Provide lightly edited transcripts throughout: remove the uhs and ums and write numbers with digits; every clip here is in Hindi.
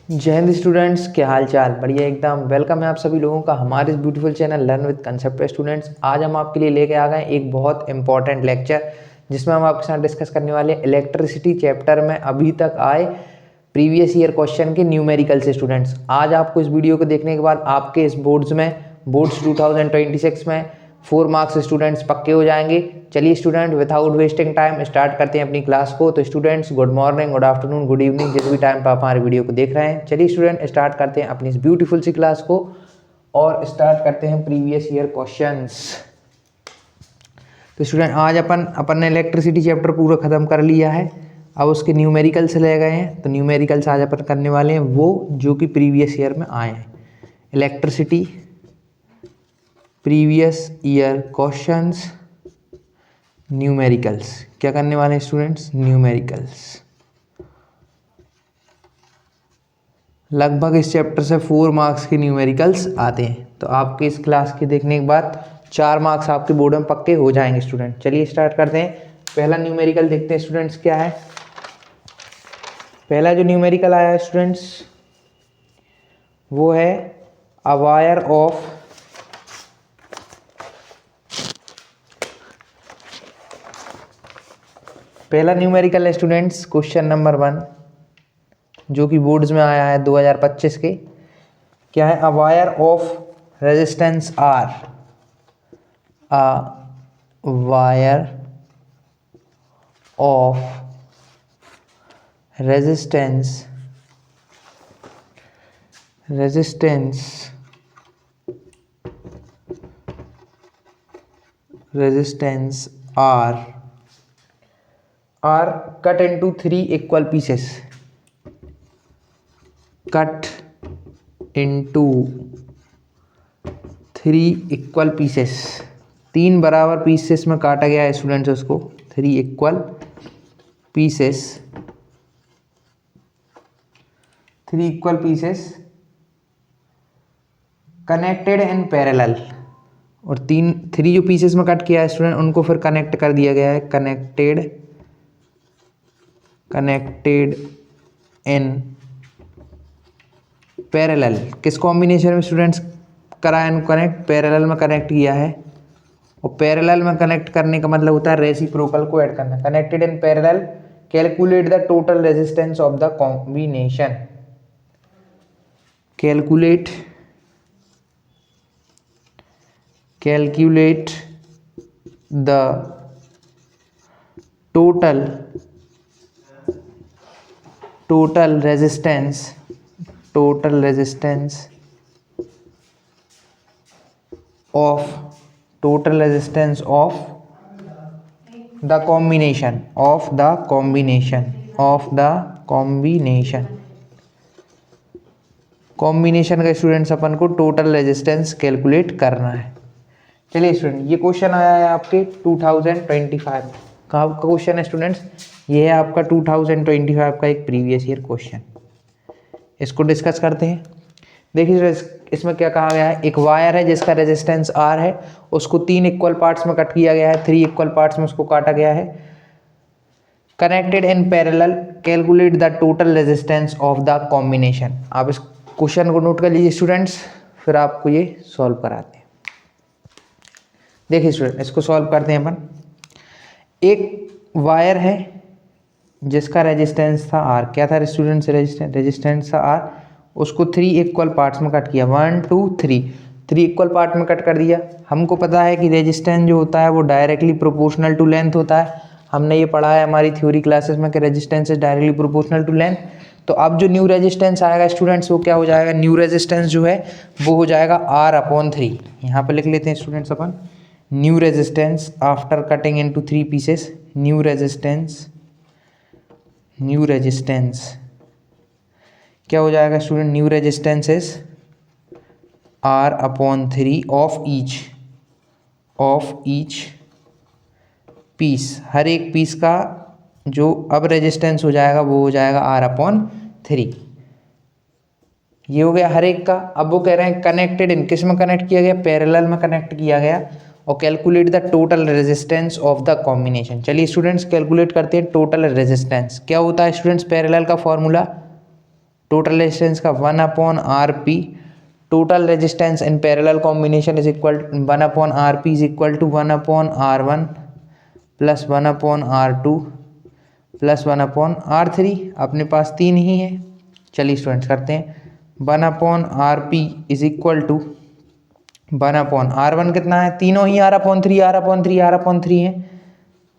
जय हिंद स्टूडेंट्स, क्या हाल चाल। बढ़िया एकदम। वेलकम है आप सभी लोगों का हमारे इस beautiful channel learn with concept students. आज हम आपके लिए लेके आ गए एक बहुत इंपॉर्टेंट लेक्चर जिसमें हम आपके साथ डिस्कस करने वाले इलेक्ट्रिसिटी चैप्टर में अभी तक आए प्रीवियस ईयर क्वेश्चन के न्यूमेरिकल से। स्टूडेंट्स आज आपको इस वीडियो को देखने के बाद आपके इस बोर्ड्स 2026 में 4 मार्क्स स्टूडेंट्स पक्के हो जाएंगे। चलिए student without wasting time start करते हैं अपनी क्लास को। तो students good morning, good afternoon, good evening, जिस भी टाइम पर आप हमारे वीडियो को देख रहे हैं। चलिए स्टूडेंट स्टार्ट करते हैं अपनी इस ब्यूटीफुल सी क्लास को और स्टार्ट करते हैं प्रीवियस ईयर क्वेश्चंस। तो स्टूडेंट आज अपन ने इलेक्ट्रिसिटी चैप्टर पूरा खत्म कर लिया है। अब उसके न्यूमेरिकल्स ले गए हैं, तो न्यूमेरिकल्स आज अपन करने वाले हैं वो जो कि प्रीवियस ईयर में आए हैं। Electricity previous year questions numericals. क्या करने वाले हैं स्टूडेंट्स? न्यूमेरिकल्स। लगभग इस चैप्टर से 4 मार्क्स के न्यूमेरिकल्स आते हैं। तो आपके इस क्लास के देखने के बाद 4 मार्क्स आपके बोर्ड में पक्के हो जाएंगे स्टूडेंट। चलिए स्टार्ट करते हैं। पहला न्यूमेरिकल देखते हैं स्टूडेंट्स क्या है। पहला जो न्यूमेरिकल आया है स्टूडेंट्स वो है अ वायर ऑफ पहला न्यूमेरिकल है स्टूडेंट्स क्वेश्चन नंबर 1 जो कि बोर्ड्स में आया है 2025 के। क्या है? A wire of resistance R. A wire of resistance are cut into 3 equal pieces. Cut into 3 equal pieces. 3 बराबर पीसेस में काटा गया है स्टूडेंट्स उसको। 3 equal pieces. 3 equal pieces connected in parallel. और 3 जो पीसेस में कट किया है स्टूडेंट उनको फिर कनेक्ट कर दिया गया है। Connected in parallel. किस कॉम्बिनेशन में स्टूडेंट्स करा है? कनेक्ट पैरेलल में कनेक्ट किया है। और पैरेलल में कनेक्ट करने का मतलब होता है रेसिप्रोकल को ऐड करना। Connected in parallel, calculate the total resistance of the combination. Calculate the total resistance of the combination combination का स्टूडेंट्स अपन को टोटल रेजिस्टेंस कैलकुलेट करना है। चलिए स्टूडेंट ये क्वेश्चन आया है आपके 2025 का क्वेश्चन है स्टूडेंट्स। ये है आपका 2025 का एक प्रीवियस ईयर क्वेश्चन। इसको डिस्कस करते हैं। देखिए इसमें क्या कहा गया है। एक वायर है जिसका रेजिस्टेंस आर है, उसको 3 इक्वल पार्ट्स में कट किया गया है। 3 इक्वल पार्ट्स में उसको काटा गया है। Connected in parallel, calculate the total resistance of the combination. आप इस क्वेश्चन को नोट कर लीजिए स्टूडेंट्स, फिर आपको ये सॉल्व कराते हैं। देखिए स्टूडेंट इसको सॉल्व करते हैं अपन। एक वायर है जिसका रेजिस्टेंस था आर। क्या था स्टूडेंट्स? रेजिस्टेंस था आर। उसको 3 इक्वल पार्ट्स में कट किया। 1 2 3 इक्वल पार्ट में कट कर दिया। हमको पता है कि रेजिस्टेंस जो होता है वो डायरेक्टली प्रोपोर्शनल टू लेंथ होता है। हमने ये पढ़ा है हमारी थ्योरी क्लासेस में कि resistance is directly proportional to length. तो अब जो न्यू रेजिस्टेंस आएगा स्टूडेंट्स वो क्या हो जाएगा? न्यू रेजिस्टेंस जो है वो हो जाएगा R/3। यहाँ पर लिख लेते हैं स्टूडेंट्स अपन new resistance after cutting into 3 pieces. New resistance क्या हो जाएगा student? New resistance is R/3 of each piece. हर एक पीस का जो अब रेजिस्टेंस हो जाएगा वो हो जाएगा R/3। ये हो गया हर एक का। अब वो कह रहे हैं कनेक्टेड इन, किस में कनेक्ट किया गया? पैरेलल में कनेक्ट किया गया। और calculate the total resistance of the combination. चलिए स्टूडेंट्स कैलकुलेट करते हैं टोटल रेजिस्टेंस। क्या होता है स्टूडेंट्स पैरेलल का फॉर्मूला? टोटल रेजिस्टेंस का 1/RP, total resistance in parallel combination is equal 1/RP is equal to 1/R1 plus 1/R2 plus 1/R3। अपने पास 3 ही है। चलिए स्टूडेंट्स करते हैं। 1/RP is equal to 1/R1 कितना है, तीनों ही R/3 हैं,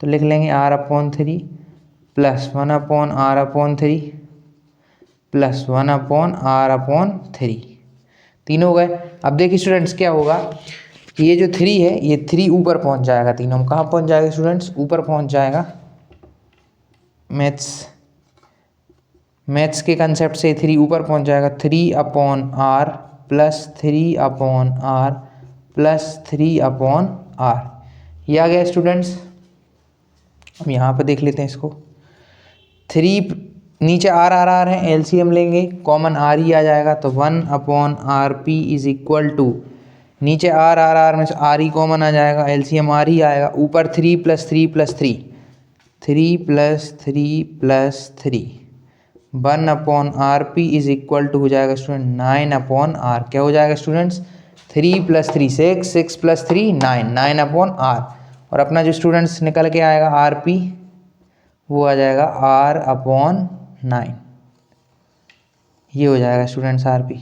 तो लिख लेंगे R/3 plus 1/R/3 plus 1/R/3, तीनों हो गए। अब देखिए स्टूडेंट्स क्या होगा, ये जो 3 है ये 3 ऊपर पहुंच जाएगा, तीनों में कहाँ पहुंच जाएगा स्टूडेंट्स, ऊपर पहुंच जाएगा। मैथ्स के कंसेप्ट से 3 ऊपर पहुंच जाएगा। 3/R plus 3/R plus 3/R, ये आ गया स्टूडेंट्स। अब यहाँ पर देख लेते हैं इसको। 3 नीचे R है, एलसीएम लेंगे, कॉमन R ही आ जाएगा, तो 1/RP इज इक्वल टू, नीचे R में से R ही कॉमन आ जाएगा, एलसीएम R ही आएगा, ऊपर 3 plus 3 plus 3 3 plus 3 plus 3 1/RP is equal to हो जाएगा स्टूडेंट 9/R। क्या हो जाएगा स्टूडेंट्स, 3 प्लस 3 6, 6 प्लस 3 9/R। और अपना जो स्टूडेंट्स निकल के आएगा RP, वो आ जाएगा R/9। ये हो जाएगा स्टूडेंट्स RP,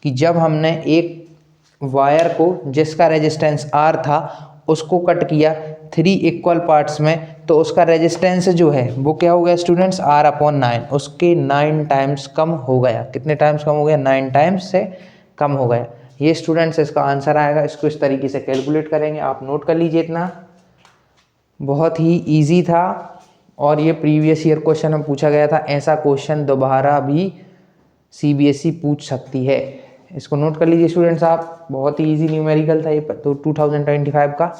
कि जब हमने एक वायर को जिसका रेजिस्टेंस R था उसको कट किया 3 इक्वल पार्ट्स में, तो उसका रेजिस्टेंस जो है वो क्या हो गया स्टूडेंट्स, R/9, उसके 9 टाइम्स कम हो गया। कितने टाइम्स कम हो गया, 9 टाइम्स से कम हो गया। ये स्टूडेंट्स इसका आंसर आएगा। इसको इस तरीके से कैलकुलेट करेंगे, आप नोट कर लीजिए। इतना बहुत ही ईजी था और ये प्रीवियस ईयर क्वेश्चन में पूछा गया था। ऐसा क्वेश्चन दोबारा भी CBSE पूछ सकती है। इसको नोट कर लीजिए स्टूडेंट्स आप, बहुत ही इजी न्यूमेरिकल था ये, तो 2025 का।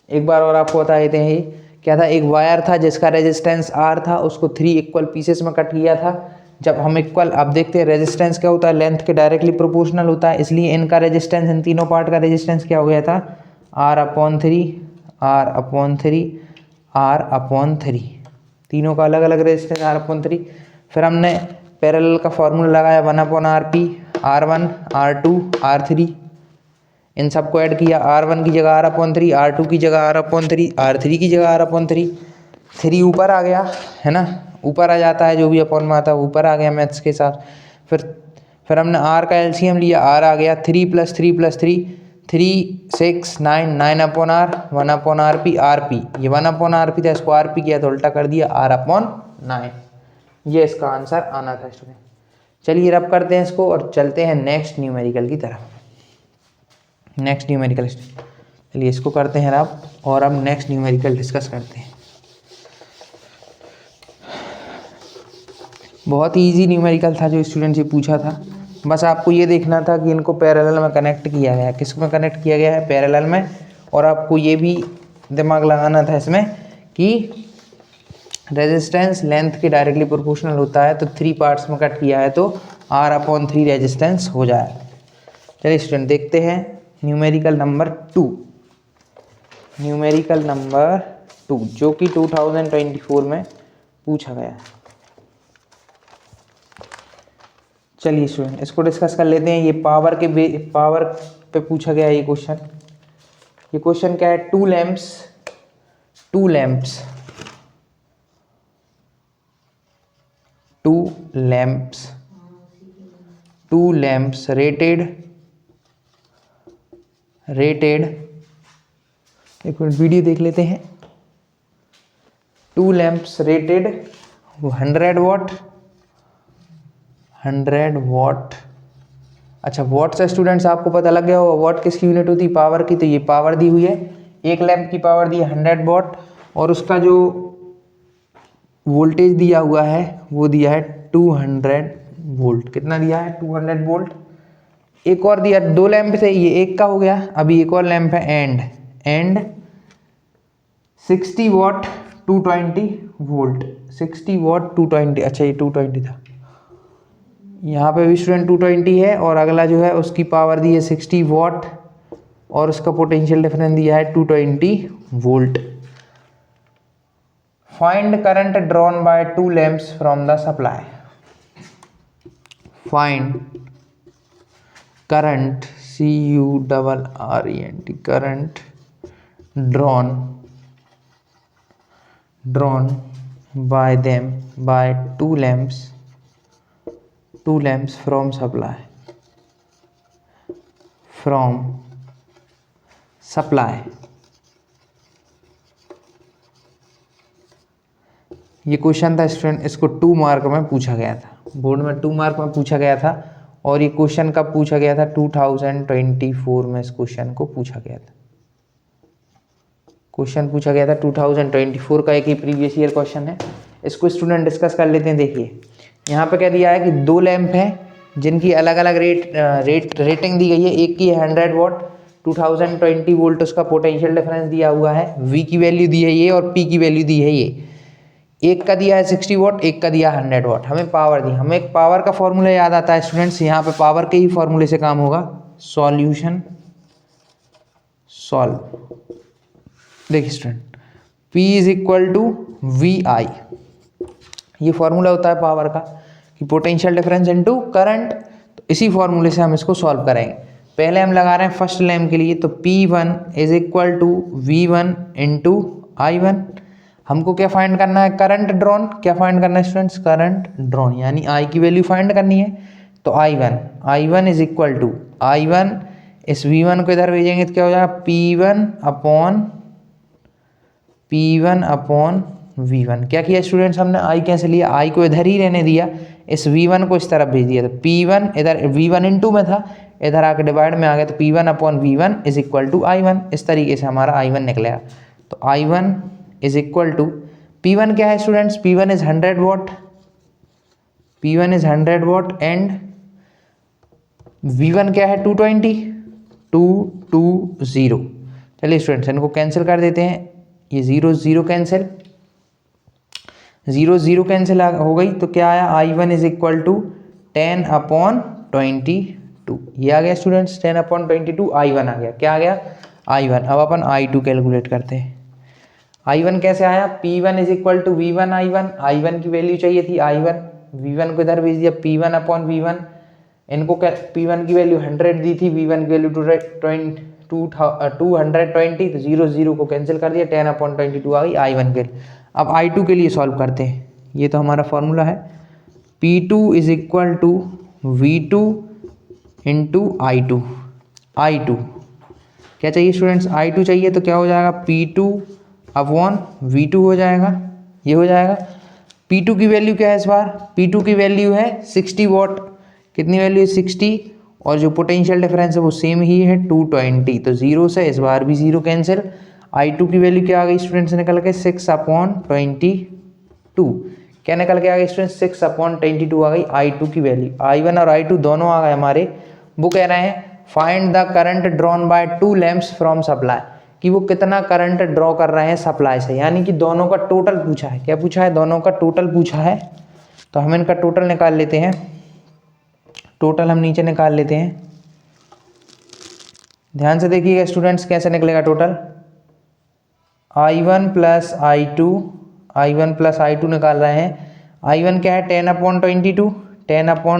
एक बार और आपको बता देते हैं। ये क्या था, एक वायर था जिसका रेजिस्टेंस R था, उसको 3 इक्वल पीसेस में कट किया था। जब हम इक्वल, अब देखते हैं रेजिस्टेंस क्या होता है, लेंथ के डायरेक्टली प्रोपोर्शनल होता है, इसलिए इनका रेजिस्टेंस, इन तीनों पार्ट का रेजिस्टेंस क्या हो गया था, R/3 R/3 R/3, तीनों का अलग अलग रेजिस्टेंस R/3। फिर हमने पैरेलल का फॉर्मूला लगाया 1/RP, R1 R2 R3, इन सबको ऐड किया। R1 की जगह R/3, R2 की जगह R/3, R3 की जगह R/3। 3 ऊपर आ गया है ना, ऊपर आ जाता है, जो भी अपॉन में आता है ऊपर आ गया मैथ्स के साथ। फिर हमने R का एलसीएम लिया, R आ गया 3 plus 3 plus 3 3 6 9 9/R 1/RP RP, ये 1/RP था, इसको RP किया तो उल्टा कर दिया R/9। ये इसका आंसर आना था स्टूडेंट। चलिए रब करते हैं इसको और चलते हैं नेक्स्ट न्यूमेरिकल की तरफ। नेक्स्ट न्यूमेरिकल, चलिए इसको करते हैं रब और अब नेक्स्ट न्यूमेरिकल डिस्कस करते हैं। बहुत ही ईजी न्यूमेरिकल था जो स्टूडेंट से पूछा था। बस आपको ये देखना था कि इनको पैरेलल में कनेक्ट किया गया है। किस में कनेक्ट किया गया है, पैरेलल में। और आपको ये भी दिमाग लगाना था इसमें कि रेजिस्टेंस लेंथ के डायरेक्टली प्रोपोर्शनल होता है, तो 3 पार्ट्स में कट किया है तो R/3 रेजिस्टेंस हो जाए। चलिए स्टूडेंट देखते हैं न्यूमेरिकल नंबर 2। न्यूमेरिकल नंबर 2 जो कि 2024 में पूछा गया है। चलिए स्टूडेंट इसको डिस्कस कर लेते हैं। ये पावर पे पूछा गया है ये क्वेश्चन। ये क्वेश्चन क्या है, टू लैंप्स रेटेड, एक मिनट वीडियो देख लेते हैं। 2 लैंप्स रेटेड 100 वॉट। अच्छा वॉट से स्टूडेंट्स आपको पता लग गया होगा वॉट किसकी यूनिट होती है, पावर की। तो ये पावर दी हुई है, एक लैंप की पावर दी है 100 वॉट और उसका जो वोल्टेज दिया हुआ है वो दिया है 200 वोल्ट। कितना दिया है, 200 वोल्ट। एक और दिया, 2 लैंप थे, ये एक का हो गया। अभी एक और लैंप है एंड 60 वॉट 220 वोल्ट, 60 वॉट 220। अच्छा ये 220 था, यहाँ पे भी स्टूडेंट 220 है और अगला जो है उसकी पावर दी है 60 वॉट और उसका पोटेंशियल डिफरेंस दिया है 220 volt. Find current drawn bye 2 lamps from the supply. Find current CURRENT current drawn by them by 2 lamps from supply ये क्वेश्चन था स्टूडेंट, इसको 2 मार्क में पूछा गया था, बोर्ड में 2 मार्क में पूछा गया था। और ये क्वेश्चन कब पूछा गया था? 2024 में इस क्वेश्चन को पूछा गया था। क्वेश्चन पूछा गया था 2024 का, एक ही प्रीवियस ईयर क्वेश्चन है। इसको स्टूडेंट डिस्कस कर लेते हैं। देखिए यहाँ पे क्या दिया है कि 2 लैंप हैं जिनकी अलग अलग रेटिंग दी गई है। एक की है 100 वॉट, 2020 वोल्ट उसका पोटेंशियल डिफरेंस दिया हुआ है, V की वैल्यू दी है ये और P की वैल्यू दी है ये। एक का दिया है 60 वॉट, एक का दिया 100 वॉट। हमें पावर दी, हमें एक पावर का फॉर्मूला याद आता है स्टूडेंट्स। यहाँ पे पावर के ही फॉर्मूले से काम होगा। Solution solve. देखिए student, P is equal to VI, ये फॉर्मूला होता है पावर का कि पोटेंशियल डिफरेंस इनटू करंट। तो इसी फॉर्मूले से हम इसको सॉल्व करेंगे। पहले हम लगा रहे हैं फर्स्ट लैंप के लिए, तो P1 is equal to V1 into I1। हमको क्या फाइंड करना है? Current drawn. क्या फाइंड करना है स्टूडेंट्स? करंट ड्रॉन, यानी I की वैल्यू फाइंड करनी है। तो I1 is equal to I1, इस V1 को इधर भेजेंगे तो क्या हो जाएगा? P1 upon V1। क्या किया स्टूडेंट्स हमने? I कैसे लिया? I को इधर ही रहने दिया, इस V1 को इस तरफ भेज दिया। तो P1 इधर V1 इंटू में था, इधर आके डिवाइड में आ गया, तो P1 upon V1 is equal to I1। इस तरीके से हमारा I1 निकलेगा। तो I1 is equal to, P1 क्या है students? P1 is 100 what, P1 is 100 what and V1 क्या है? 220। चलिए स्टूडेंट्स इनको कैंसिल कर देते हैं। ये 0 0 कैंसिल, 0 0 कैंसिल हो गई। तो क्या आया? I1 is equal to 10 upon 22। ये आ गया स्टूडेंट्स 10 अपॉन 22, I1 आ गया। क्या आ गया? I1। अब अपन I2 कैलकुलेट करते हैं। I1 कैसे आया? P1 is equal to V1 I1 की वैल्यू चाहिए थी I1, V1 को इधर भेज दिया, P1 अपॉन V1। इनको क्या, P1 की वैल्यू 100 दी थी, V1 की वैल्यू 220, तो 0 0 को कैंसिल कर दिया, 10 अपॉन 22 आ गई I1 के। अब I2 के लिए सॉल्व करते हैं। ये तो हमारा फॉर्मूला है, P2 is equal to V2 into I2। क्या चाहिए स्टूडेंट्स? I2 चाहिए, तो क्या हो जाएगा? P2 अपॉन V2 हो जाएगा, ये हो जाएगा। P2 की वैल्यू क्या है इस बार? P2 की वैल्यू है 60 वॉट। कितनी वैल्यू है? 60। और जो पोटेंशियल डिफरेंस है वो सेम ही है 220, तो 0 से इस बार भी 0 कैंसिल। I2 की वैल्यू क्या आ गई स्टूडेंट्स निकल के? 6 अपॉन 22। क्या निकल के आ गई स्टूडेंट्स? 6 अपॉन 22 आ गई I2 की वैल्यू। I1 और I2 दोनों आ गए हमारे। वो कह रहे हैं find the current drawn bye 2 lamps from supply, कि वो कितना करंट ड्रॉ कर रहे हैं सप्लाई से, यानी कि दोनों का टोटल पूछा है। क्या पूछा है? दोनों का टोटल पूछा है। तो हम इनका टोटल निकाल लेते हैं। टोटल हम नीचे निकाल लेते हैं, ध्यान से देखिएगा स्टूडेंट्स कैसे निकलेगा टोटल। I1 प्लस I2 निकाल रहे हैं। I1 क्या है? 10 अपॉन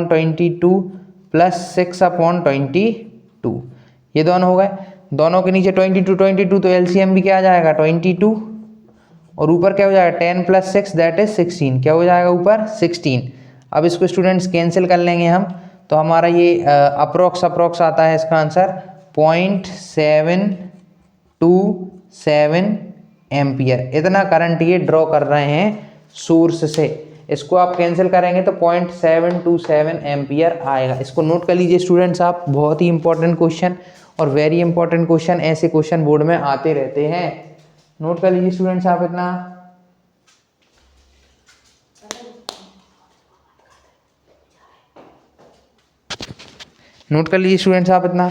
22 प्लस 6 अपॉन 22, ये दोनों हो गए। दोनों के नीचे 22 तो LCM भी क्या आ जाएगा? 22, और ऊपर क्या हो जाएगा? 10 प्लस 6 दैट इज 16। क्या हो जाएगा ऊपर? 16। अब इसको स्टूडेंट्स कैंसिल कर लेंगे हम, तो हमारा ये अप्रोक्स आता है इसका आंसर 0.727 एम्पियर। इतना करंट ये ड्रॉ कर रहे हैं सोर्स से। इसको आप कैंसिल करेंगे तो 0.727 एम्पियर आएगा। इसको नोट कर लीजिए स्टूडेंट्स आप, बहुत ही इंपॉर्टेंट क्वेश्चन और वेरी इंपॉर्टेंट क्वेश्चन, ऐसे क्वेश्चन बोर्ड में आते रहते हैं। नोट कर लीजिए स्टूडेंट्स आप इतना। नोट कर लीजिए स्टूडेंट्स आप इतना।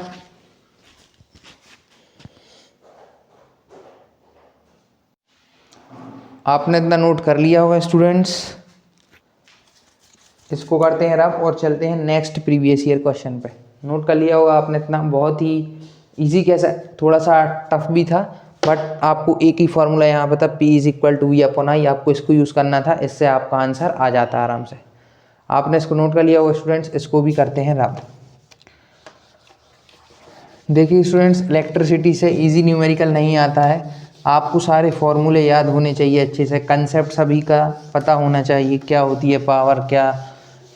आपने इतना नोट कर लिया होगा स्टूडेंट्स। इसको करते हैं रफ और चलते हैं नेक्स्ट प्रीवियस ईयर क्वेश्चन पे। नोट कर लिया होगा आपने इतना, बहुत ही इजी, कैसा थोड़ा सा टफ भी था, बट आपको एक ही फार्मूला यहाँ पर था, P is equal to V upon I, आपको इसको यूज़ करना था, इससे आपका आंसर आ जाता है आराम से। आपने इसको नोट कर लिया होगा स्टूडेंट्स, इसको भी करते हैं रब। देखिए स्टूडेंट्स, इलेक्ट्रिसिटी से इजी न्यूमेरिकल नहीं आता है, आपको सारे फॉर्मूले याद होने चाहिए अच्छे से, कंसेप्ट सभी का पता होना चाहिए, क्या होती है पावर, क्या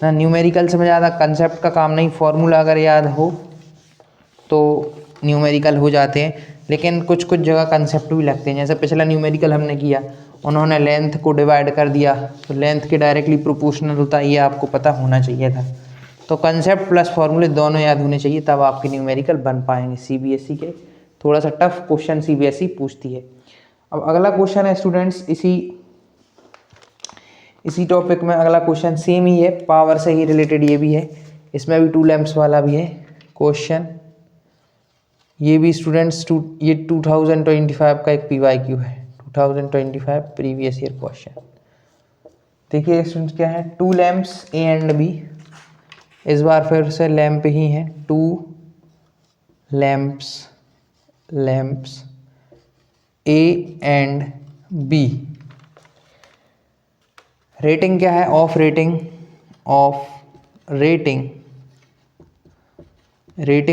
ना। न्यूमेरिकल से में ज़्यादा कंसेप्ट का काम नहीं, फार्मूला अगर याद हो तो न्यूमेरिकल हो जाते हैं, लेकिन कुछ कुछ जगह कंसेप्ट भी लगते हैं। जैसे पिछला न्यूमेरिकल हमने किया, उन्होंने लेंथ को डिवाइड कर दिया, तो लेंथ के डायरेक्टली प्रोपोर्शनल होता है, ये आपको पता होना चाहिए था। तो कंसेप्ट प्लस फॉर्मूले दोनों याद होने चाहिए, तब आपके न्यूमेरिकल बन पाएंगे। सीबीएसई के थोड़ा सा टफ क्वेश्चन सीबीएसई पूछती है। अब अगला क्वेश्चन है स्टूडेंट्स, इसी टॉपिक में अगला क्वेश्चन सेम ही है, पावर से ही रिलेटेड ये भी है, इसमें भी 2 लैंप्स वाला भी है क्वेश्चन। ये भी स्टूडेंट्स ये 2025 का एक PYQ है, 2025 प्रीवियस ईयर क्वेश्चन। देखिए स्टूडेंट्स क्या है, 2 लैंप्स A एंड B, इस बार फिर से लैंप ही हैं, 2 lamps A and B। Rating क्या है, ऑफ रेटिंग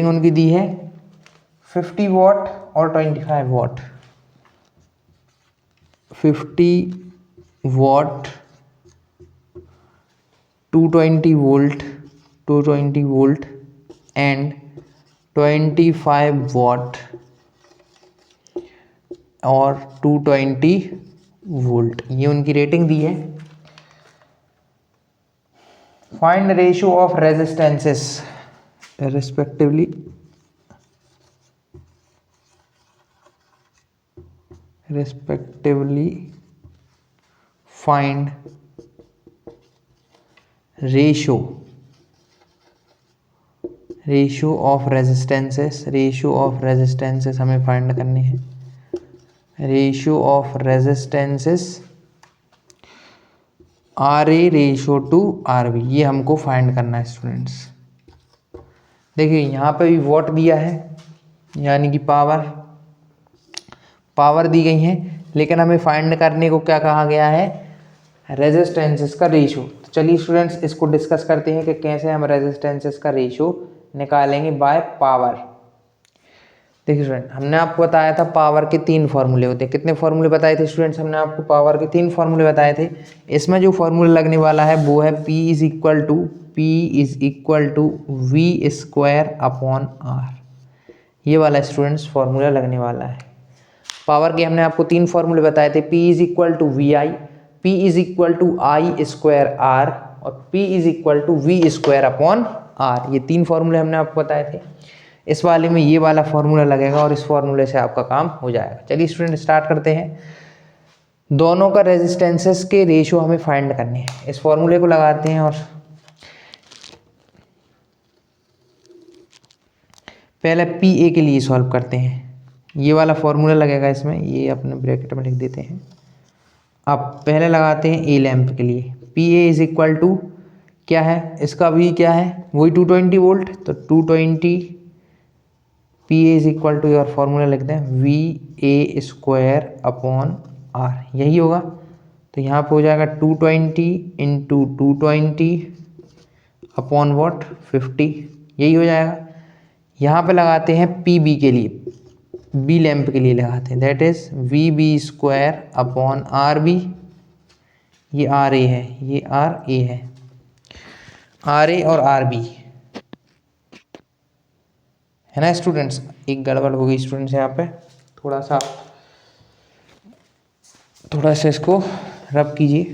उनकी दी है 50 वॉट और 25 what. 50 what 220 volt and 25 what और 220 वोल्ट, ये उनकी रेटिंग दी है। Find ratio of resistances respectively, find ratio of resistances हमें फाइंड करनी है। Ratio of resistances RA ratio two RB, ये हमको फाइंड करना है स्टूडेंट्स। देखिए यहाँ पे भी वॉट दिया है, यानी कि पावर दी गई है, लेकिन हमें फाइंड करने को क्या कहा गया है, रेजिस्टेंसेस का रेशियो। तो चलिए स्टूडेंट्स इसको डिस्कस करते हैं कि कैसे हम रेजिस्टेंसेस का रेशियो निकालेंगे बाय पावर। देखिए स्टूडेंट, हमने आपको बताया था पावर के 3 फार्मूले होते हैं। कितने फार्मूले बताए थे स्टूडेंट्स, हमने आपको पावर के 3 फार्मूले बताए थे। इसमें जो फार्मूला लगने वाला है वो है P is equal to V square upon R, ये वाला स्टूडेंट्स फार्मूला लगने वाला है। पावर के हमने आपको 3 फार्मूले बताए थे, P is equal to VI, P is equal to I square R और P is equal to V square upon R, ये 3 फार्मूले हमने आपको बताए थे। इस वाले में ये वाला फार्मूला लगेगा और इस फार्मूले से आपका काम हो जाएगा। चलिए स्टूडेंट स्टार्ट करते हैं। दोनों का रेजिस्टेंसेस के रेशियो हमें फाइंड करने हैं। इस फार्मूले को लगाते हैं और पहले PA के लिए सॉल्व करते हैं। ये वाला फार्मूला लगेगा इसमें, ये अपने ब्रैकेट में लिख देते हैं। अब पहले लगाते हैं A लैंप के लिए, PA इज इक्वल टू क्या है, इसका भी क्या है, वही 220 वोल्ट, तो 220 PA इज इक्वल टू, और फार्मूला लिखते हैं VA स्क्वायर अपॉन R, यही होगा। तो यहाँ पे हो जाएगा 220 इंटू 220 अपॉन वॉट 50, यही हो जाएगा। यहाँ पे लगाते हैं PB के लिए, B लैंप के लिए लगाते हैं, that is VB square upon RB, ये RA है, ये RA है, RA और RB है ना स्टूडेंट्स। एक गड़बड़ हो गई स्टूडेंट्स यहाँ पे, थोड़ा सा इसको रब कीजिए।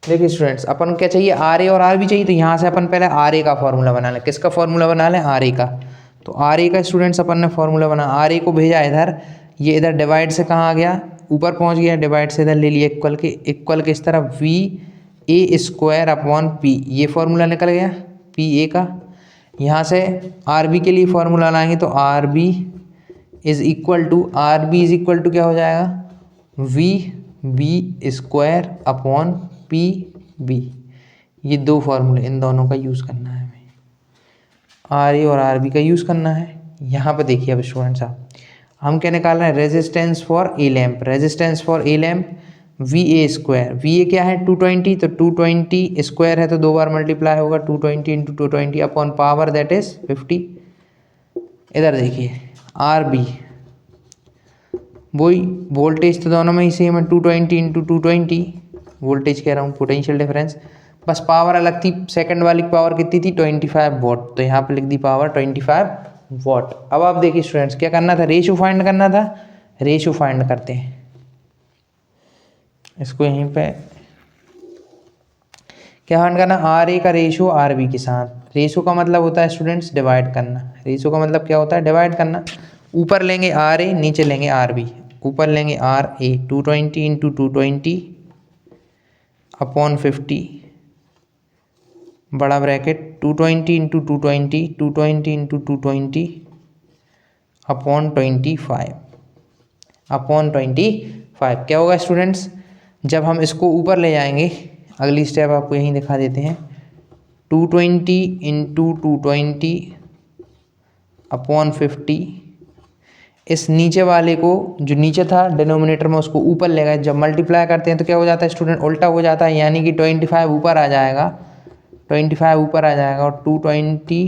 देखिए स्टूडेंट्स, अपन क्या चाहिए, RA और RB चाहिए, तो यहाँ से अपन पहले RA का फॉर्मूला बना लें। किसका फॉर्मूला बना लें, RA का। तो RA का स्टूडेंट्स अपन ने फॉर्मूला बना, RA को भेजा इधर, ये इधर डिवाइड से कहाँ आ गया, ऊपर पहुँच गया, डिवाइड से इधर ले लिया इक्वल के इस तरह VA स्क्वायर अपॉन P, ये फॉर्मूला निकल गया PA का। यहाँ से RB के लिए फॉर्मूला लाएंगे तो RB इज इक्वल टू क्या हो जाएगा, VB स्क्वायर अपॉन PB, ये 2 फार्मूले, इन दोनों का यूज़ करना है हमें, RA और RB का यूज़ करना है। यहाँ पे देखिए अब स्टूडेंट्स आप, हम क्या निकाल रहे हैं, resistance for a lamp, resistance for a lamp V A square, V A क्या है 220, तो 220 स्क्वायर है तो 2 बार मल्टीप्लाई होगा, 220 into 220 upon power that is 50। इधर देखिए आर बी, वही वोल्टेज तो दोनों में ही सेम है, 220 इंटू 220, वोल्टेज कह रहा हूँ, पोटेंशियल डिफरेंस, बस पावर अलग थी, सेकंड वाली पावर कितनी थी 25 वॉट, तो यहाँ पे लिख दी पावर 25 वॉट। अब आप देखिए स्टूडेंट्स क्या करना था, रेशो फाइंड करना था, रेशो फाइंड करते हैं, इसको यहीं पे क्या फाइंड करना, आर ए का रेशो आर बी के साथ, रेशो का मतलब होता है स्टूडेंट्स डिवाइड करना, रेशो का मतलब क्या होता है, डिवाइड करना, ऊपर लेंगे आर ए, नीचे लेंगे आर बी, ऊपर लेंगे आर ए 220 इंटू 220 अपॉन 50, बड़ा bracket 220 into 220, 220 into 220 upon 25, upon 25। क्या होगा स्टूडेंट्स, जब हम इसको ऊपर ले जाएंगे, अगली स्टेप आपको यहीं दिखा देते हैं, 220 इंटू 220 अपॉन 50, इस नीचे वाले को जो नीचे था डिनोमिनेटर में उसको ऊपर ले गए, जब मल्टीप्लाई करते हैं तो क्या हो जाता है स्टूडेंट, उल्टा हो जाता है, यानी कि 25 ऊपर आ जाएगा, 25 ऊपर आ जाएगा और 220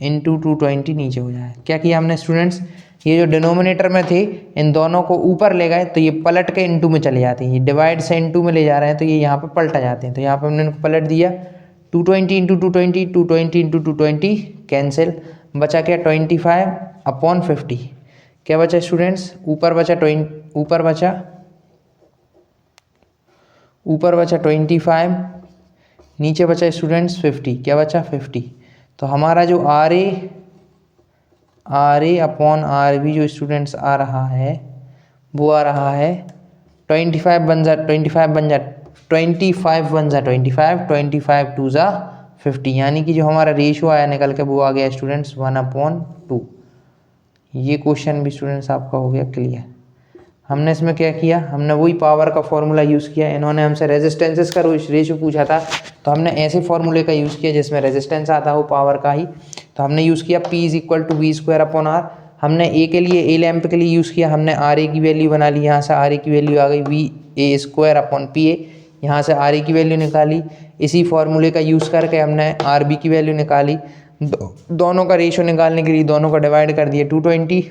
इंटू 220 नीचे हो जाएगा। क्या किया हमने स्टूडेंट्स, ये जो डिनोमिनेटर में थे इन दोनों को ऊपर ले गए तो ये पलट के इंटू में चले जाते हैं, ये डिवाइड से इंटू में ले जा रहे हैं तो ये यहाँ पे पलट जाते हैं, तो यहाँ पे हमने इनको पलट दिया, 220 इंटू 220, 220 इंटू 220 कैंसिल, बचा क्या 25 अपॉन 50, क्या बचा स्टूडेंट्स, ऊपर बचा 25, नीचे बचा स्टूडेंट्स 50, क्या बचा 50, तो हमारा जो R A upon R B जो स्टूडेंट्स आ रहा है वो आ रहा है 25 बन जा 25 बन जा 25 बन जा 25 टू जा 50, यानी कि जो हमारा रेशियो आया निकल के वो आ गया स्टूडेंट्स 1/2। ये क्वेश्चन भी स्टूडेंट्स आपका हो गया क्लियर। हमने इसमें क्या किया, हमने वही पावर का फॉर्मूला यूज़ किया, इन्होंने हमसे रेजिस्टेंसेस का रेशियो पूछा था तो हमने ऐसे फॉर्मूले का यूज़ किया जिसमें रेजिस्टेंस आता हो पावर का ही, तो हमने यूज़ किया P is equal to V square upon R. हमने ए के लिए, ए लैम्प के लिए यूज़ किया, हमने आर ए की वैल्यू बना ली, यहाँ से आर ए की वैल्यू आ गई V A square upon P A, यहाँ से आर ए की वैल्यू निकाली, इसी फॉर्मूले का यूज़ करके हमने आर बी की वैल्यू निकाली, दोनों का रेशियो निकालने के लिए दोनों का डिवाइड कर दिया, 220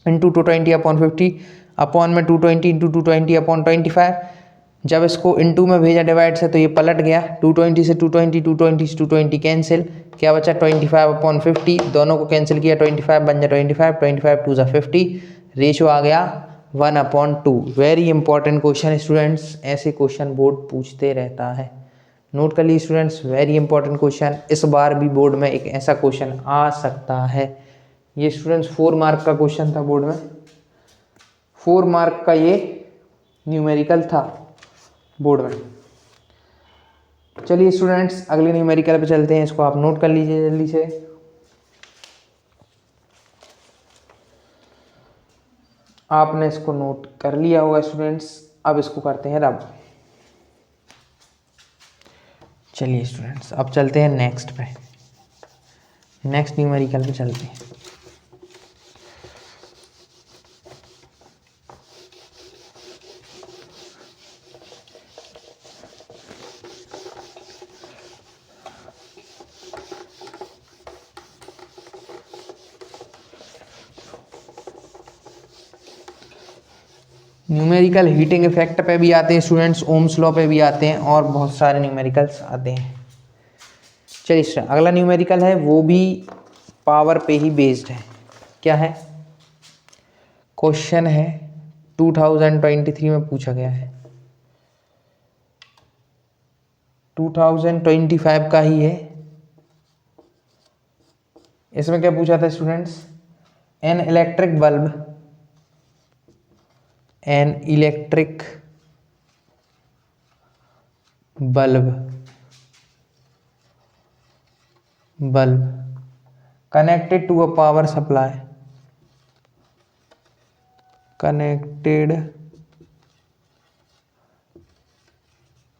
इंटू 220 अपॉन 50 अपॉन में 220 इंटू 220 अपॉन 25, जब इसको इंटू में भेजा डिवाइड से तो ये पलट गया, 220 से 220, 220 से 220 कैंसिल, क्या बचा 25 अपॉन 50, दोनों को कैंसिल किया, 25 बन जा 25, 25 टू जा 50, रेशो आ गया 1/2। वेरी इंपॉर्टेंट क्वेश्चन स्टूडेंट्स, ऐसे क्वेश्चन बोर्ड पूछते रहता है, नोट कर लीजिए स्टूडेंट्स, वेरी इंपॉर्टेंट क्वेश्चन, इस बार भी बोर्ड में एक ऐसा क्वेश्चन आ सकता है। ये स्टूडेंट्स 4 मार्क का क्वेश्चन था बोर्ड में, 4 मार्क का ये न्यूमेरिकल था बोर्ड में। चलिए स्टूडेंट्स अगले न्यूमेरिकल पे चलते हैं, इसको आप नोट कर लीजिए जल्दी से। आपने इसको नोट कर लिया होगा स्टूडेंट्स, अब इसको करते हैं रब। चलिए स्टूडेंट्स अब चलते हैं नेक्स्ट पे, नेक्स्ट न्यूमेरिकल पे चलते हैं। न्यूमेरिकल हीटिंग इफेक्ट पे भी आते हैं स्टूडेंट्स, ओम्स लॉ पे भी आते हैं और बहुत सारे न्यूमेरिकल्स आते हैं। चलिए अगला न्यूमेरिकल है वो भी पावर पे ही बेस्ड है। क्या है, क्वेश्चन है 2023 में पूछा गया है, 2025 का ही है। इसमें क्या पूछा था students, an electric bulb connected to a power supply, connected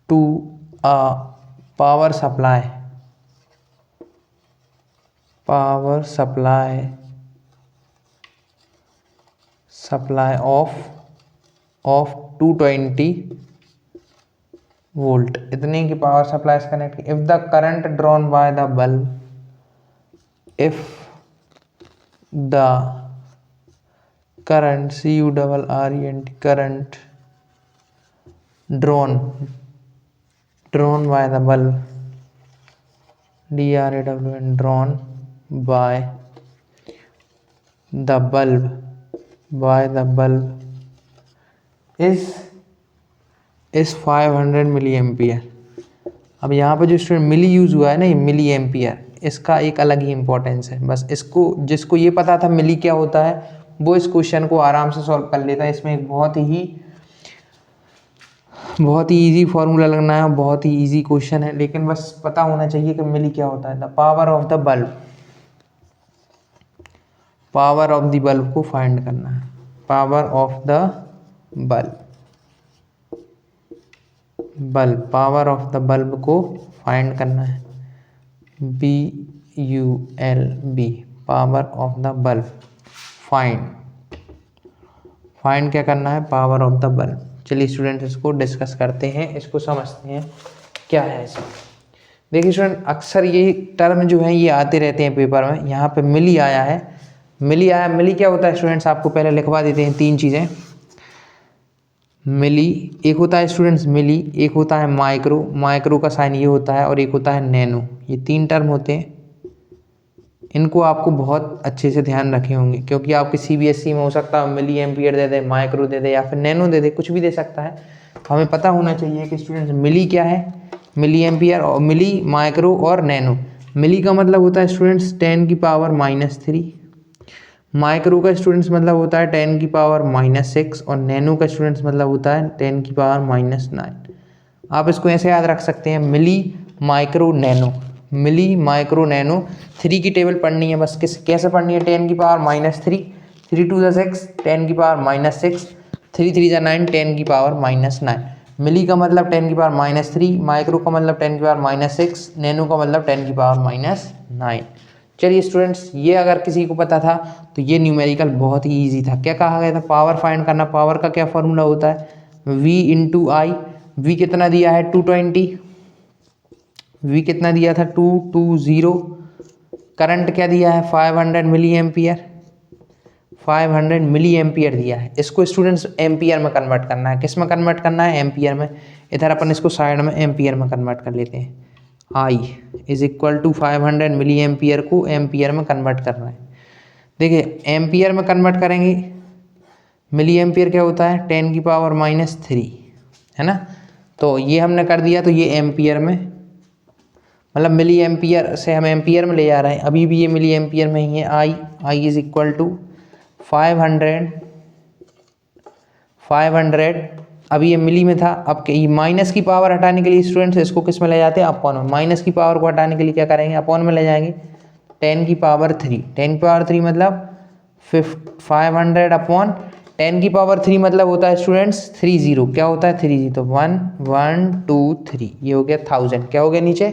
to a power supply power supply of 220 volt, इतने की पावर सप्लाई से कनेक्ट की। If the current drawn by the bulb, if the current CURRENT current drawn by the bulb DRAWN drawn by the bulb is 500 milli ampere. अब यहाँ पर जो स्टूडेंट मिली यूज़ हुआ है ना, ये मिली एम्पियर, इसका एक अलग ही इम्पोर्टेंस है। बस इसको, जिसको ये पता था मिली क्या होता है, वो इस क्वेश्चन को आराम से सॉल्व कर लेता है। इसमें एक बहुत ही इजी फॉर्मूला लगना है, बहुत ही इजी क्वेश्चन है, लेकिन बस पता होना चाहिए कि मिली क्या होता है। The power of the bulb को फाइंड करना है। पावर ऑफ द बल्ब को फाइंड करना है। BULB, power of the bulb. Find क्या करना है? Power of the bulb. चलिए स्टूडेंट, इसको डिस्कस करते हैं, इसको समझते हैं क्या है इसमें। देखिए स्टूडेंट, अक्सर ये टर्म जो है ये आते रहते हैं पेपर में। यहाँ पे मिली आया है, मिली क्या होता है स्टूडेंट्स, आपको पहले लिखवा देते हैं। 3 चीज़ें मिली, एक होता है स्टूडेंट्स मिली, एक होता है माइक्रो का साइन ये होता है, और एक होता है नैनो। ये 3 टर्म होते हैं। इनको आपको बहुत अच्छे से ध्यान रखे होंगे, क्योंकि आपके CBSE में हो सकता है मिली एम्पियर दे दे, माइक्रो दे दे, या फिर नैनो दे दे, कुछ भी दे सकता है। तो हमें पता होना चाहिए कि स्टूडेंट्स मिली क्या है, मिली एम्पियर और मिली, माइक्रो और नैनो। मिली का मतलब होता है स्टूडेंट्स 10⁻³ माइक्रो का स्टूडेंट्स मतलब होता है 10⁻⁻6 और नैनो का स्टूडेंट्स मतलब होता है 10⁻⁹। आप इसको ऐसे याद रख सकते हैं, मिली माइक्रो नैनो। 3 की टेबल पढ़नी है बस। कैसे पढ़नी है? 10⁻⁻3, 3 2 6, 10⁻⁻6, 3 3 9, 10⁻⁹। मिली का मतलब 10⁻⁻3, माइक्रो का मतलब 10⁻⁻6, नैनो का मतलब 10⁻⁹। चलिए स्टूडेंट्स, ये अगर किसी को पता था तो ये न्यूमेरिकल बहुत ही इजी था। क्या कहा गया था? पावर फाइंड करना। पावर का क्या फॉर्मूला होता है? V × I। V कितना दिया है? 220। V कितना दिया था? 220। करंट क्या दिया है? 500 मिली एम्पियर। 500 मिली एम्पियर दिया है। इसको स्टूडेंट्स एम्पियर में कन्वर्ट करना है। किस में कन्वर्ट करना है? एम्पियर में। इधर अपन इसको साइड में एम्पियर में कन्वर्ट कर लेते हैं। I = 500 मिली एम्पियर को एम्पियर में कन्वर्ट करना है। देखिए, एम्पियर में कन्वर्ट करेंगे, मिली एम्पियर क्या होता है? 10⁻³ है ना। तो ये हमने कर दिया, तो ये एम्पियर में, मतलब मिली एम्पियर से हम एम्पियर में ले जा रहे हैं। अभी भी ये मिली एम्पियर में ही है। I = 500। अभी ये मिली में था। अब ये माइनस की पावर हटाने के लिए स्टूडेंट्स इसको किस में ले जाते हैं? अपॉन में। माइनस की पावर को हटाने के लिए क्या करेंगे? अपॉन में ले जाएंगे। 10⁻³ 10⁻³ मतलब 500 अपॉन 10⁻³ मतलब होता है स्टूडेंट्स 30। क्या होता है? 30। तो 1 1 2 3, ये हो गया 1000। क्या हो गया नीचे?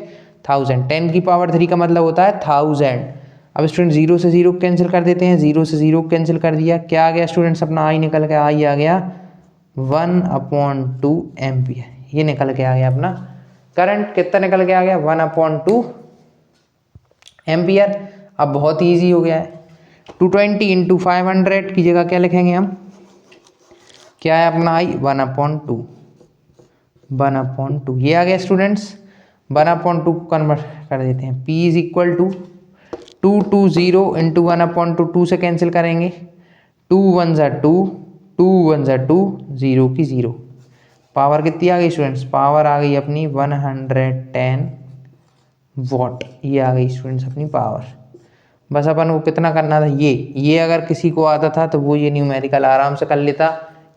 1000। 10⁻³ का मतलब होता है 1000। अब स्टूडेंट 0 से 0 कैंसिल कर देते हैं। 0 से 0 कैंसिल कर दिया। क्या आ गया स्टूडेंट्स? अपना आई निकल के आई आ गया 1/2 एम्पियर। ये निकल के आ गया अपना करंट। कितना निकल के आ गया? 1/2 एम्पियर। अब बहुत ईजी हो गया है। 220 × 500 की जगह क्या लिखेंगे हम? क्या है अपना आई? 1/2। 1/2 ये आ गया स्टूडेंट्स। 1/2 कन्वर्ट कर देते हैं। P = 220 × 1/2, 2 से कैंसिल करेंगे। 2 1 2, 2 1 2, 0 की 0। पावर कितनी आ गई स्टूडेंट्स? पावर आ गई अपनी 110 वॉट। ये आ गई स्टूडेंट्स अपनी पावर। बस अपन को कितना करना था? ये अगर किसी को आता था तो वो ये न्यूमेरिकल आराम से कर लेता।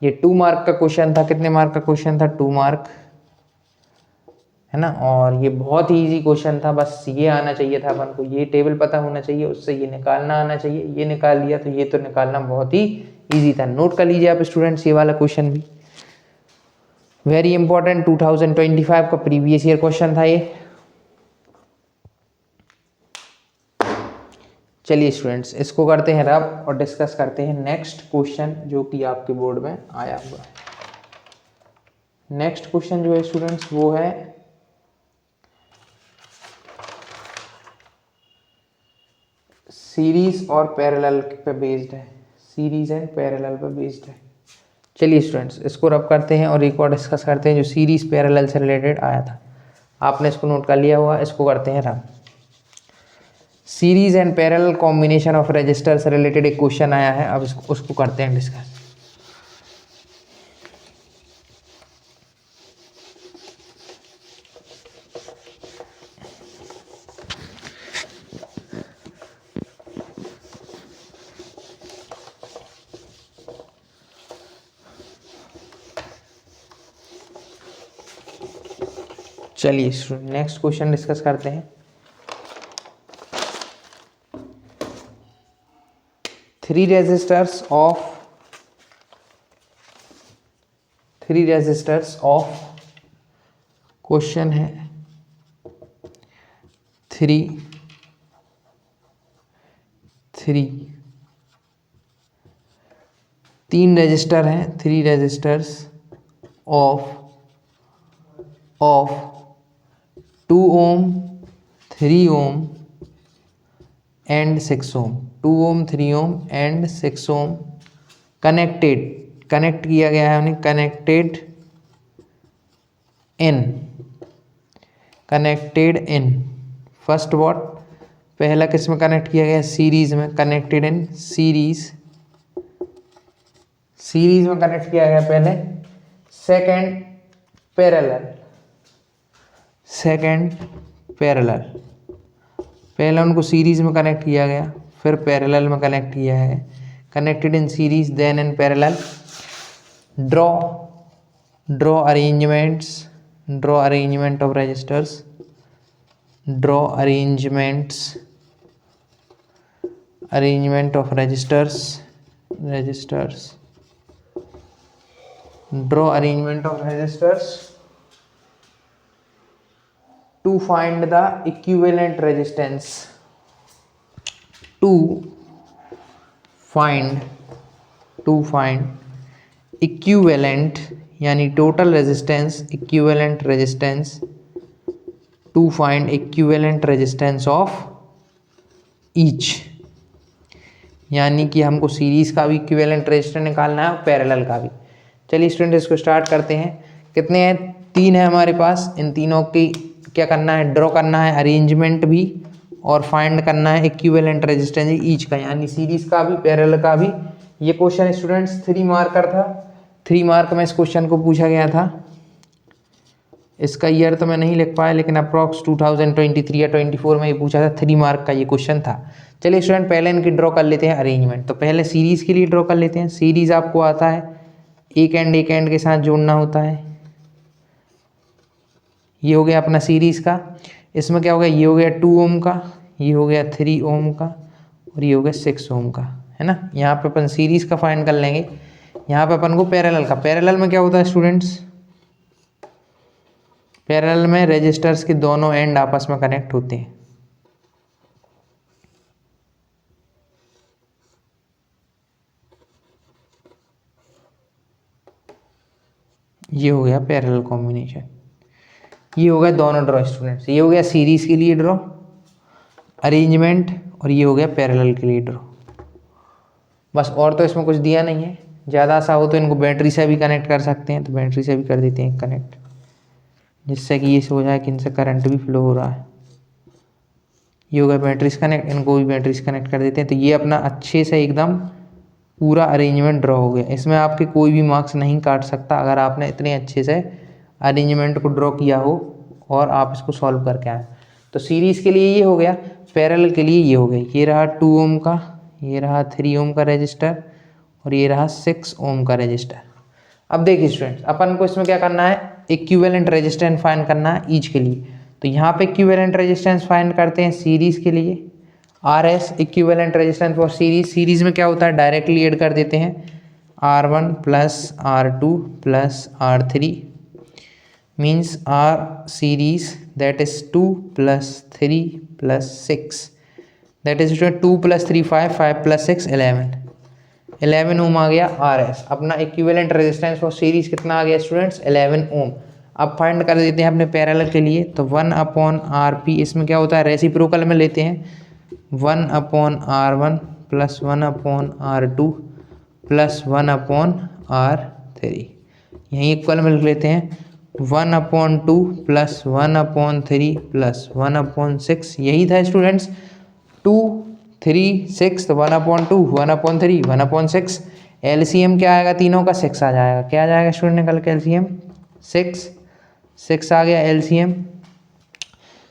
ये 2 मार्क का क्वेश्चन था। कितने मार्क का क्वेश्चन था? 2 मार्क, है ना। और ये बहुत ही ईजी क्वेश्चन था। बस ये आना चाहिए था अपन को, ये टेबल पता होना चाहिए, उससे ये निकालना आना चाहिए। ये निकाल लिया तो ये तो निकालना बहुत ही ईजी था। नोट कर लीजिए आप स्टूडेंट्स, ये वाला क्वेश्चन भी वेरी इंपॉर्टेंट 2025 का प्रीवियस ईयर क्वेश्चन था ये। चलिए स्टूडेंट्स, इसको करते हैं रब और डिस्कस करते हैं नेक्स्ट क्वेश्चन जो कि आपके बोर्ड में आया हुआ है। नेक्स्ट क्वेश्चन जो है स्टूडेंट्स वो है सीरीज और पैरेलल पे बेस्ड है, सीरीज एंड पैरेलल पे बेस्ड है। चलिए स्टूडेंट्स, इसको रब करते हैं और एक और डिस्कस करते हैं जो सीरीज पैरेलल से रिलेटेड आया था। आपने इसको नोट कर लिया हुआ, इसको करते हैं रब। Series and parallel combination of register से रिलेटेड एक क्वेश्चन आया है, अब उसको करते हैं डिस्कस। चलिए नेक्स्ट क्वेश्चन डिस्कस करते हैं। थ्री रेजिस्टर्स ऑफ क्वेश्चन है थ्री तीन रजिस्टर हैं, three resistors of 2 ohm 3 ohm and 6 ohm, 2 ohm 3 ohm and 6 ohm connect किया गया है उन्हें, कनेक्टेड इन फर्स्ट व्हाट, पहला किस में कनेक्ट किया गया है, सीरीज में, कनेक्टेड इन सीरीज में कनेक्ट किया गया पहले। सेकंड पैरेलल, पहले उनको सीरीज में कनेक्ट किया गया, फिर पैरेलल में कनेक्ट किया है, connected in series then in parallel. Draw arrangement of resistors, arrangement of resistors to find the equivalent resistance, to find equivalent यानी total resistance, equivalent resistance, to find equivalent resistance of each, यानी कि हमको सीरीज का भी इक्विवेलेंट रेजिस्टेंस निकालना है और पैरेलल का भी। चलिए स्टूडेंट, इसको स्टार्ट करते हैं। कितने हैं, तीन है हमारे पास। इन तीनों की क्या करना है, ड्रॉ करना है अरेंजमेंट भी और फाइंड करना है इक्विवेलेंट रेजिस्टेंस ईच का, यानी सीरीज का भी पैरेलल का भी। ये क्वेश्चन स्टूडेंट्स 3 मार्कर था, 3 मार्क में इस क्वेश्चन को पूछा गया था। इसका ईयर तो मैं नहीं लिख पाया, लेकिन अप्रॉक्स 2023 या 24 में ये पूछा था, 3 मार्क का ये क्वेश्चन था। चलिए स्टूडेंट, पहले इनकी ड्रॉ कर लेते हैं अरेंजमेंट। तो पहले सीरीज़ के लिए ड्रॉ कर लेते हैं। सीरीज़ आपको आता है एक एंड के साथ जोड़ना होता है। ये हो गया अपना सीरीज़ का। इसमें क्या हो गया, ये हो गया 2 ओम का, ये हो गया 3 ओम का और ये हो गया 6 ओम का, है ना। यहाँ पे अपन सीरीज़ का फाइंड कर लेंगे। यहाँ पे अपन को पैरेलल का, पैरेलल में क्या होता है स्टूडेंट्स, पैरेलल में रेजिस्टर्स के दोनों एंड आपस में कनेक्ट होते हैं। ये हो गया पैरेलल कॉम्बिनेशन। ये हो गया दोनों ड्रॉ स्टूडेंट्स। ये हो गया सीरीज के लिए ड्रॉ अरेंजमेंट और ये हो गया पैरेलल के लिए ड्रॉ। बस और तो इसमें कुछ दिया नहीं है। ज़्यादा सा हो तो इनको बैटरी से भी कनेक्ट कर सकते हैं, तो बैटरी से भी कर देते हैं कनेक्ट, जिससे कि ये हो जाए कि इनसे करंट भी फ्लो हो रहा है। ये हो गया बैटरी से कनेक्ट, इनको भी बैटरी से कनेक्ट कर देते हैं। तो ये अपना अच्छे से एकदम पूरा अरेंजमेंट ड्रॉ हो गया। इसमें आपके कोई भी मार्क्स नहीं काट सकता अगर आपने इतने अच्छे से अरेंजमेंट को ड्रॉ किया हो और आप इसको सॉल्व करके आए। तो सीरीज़ के लिए ये हो गया, पैरेलल के लिए ये हो गया। ये रहा 2 ओम का, ये रहा 3 ओम का रजिस्टर और ये रहा 6 ओम का रजिस्टर। अब देखिए स्टूडेंट्स, अपन को इसमें क्या करना है, इक्विवेलेंट रेजिस्टेंस फाइंड करना है ईच के लिए। तो यहाँ पे इक्विवेलेंट रेजिस्टेंस फाइंड करते हैं सीरीज़ के लिए। RS equivalent resistance for series. Series में क्या होता है, डायरेक्टली ऐड कर देते हैं R1 plus R2 plus R3 means R series, that is 2 plus 3 plus 6 that is student 2 + 3 5, 5 + 6 11 ओम आ गया RS। अपना इक्विवेलेंट रेजिस्टेंस फॉर सीरीज कितना आ गया स्टूडेंट्स 11 ओम। अब फाइंड कर देते हैं अपने पैरेलल के लिए, तो 1/RP इसमें क्या होता है रेसिप्रोकल में लेते हैं 1/R1 + 1/R2 + 1/R3, यहीं इक्वल में लिख लेते हैं 1/2 + 1/3 + 1/6, यही था स्टूडेंट्स 2 3 6, तो 1/2 1/3 1/6। एलसीएम क्या आएगा तीनों का 6 आ जाएगा। क्या आ जाएगा स्टूडेंट निकल के एलसीएम 6 आ गया एलसीएम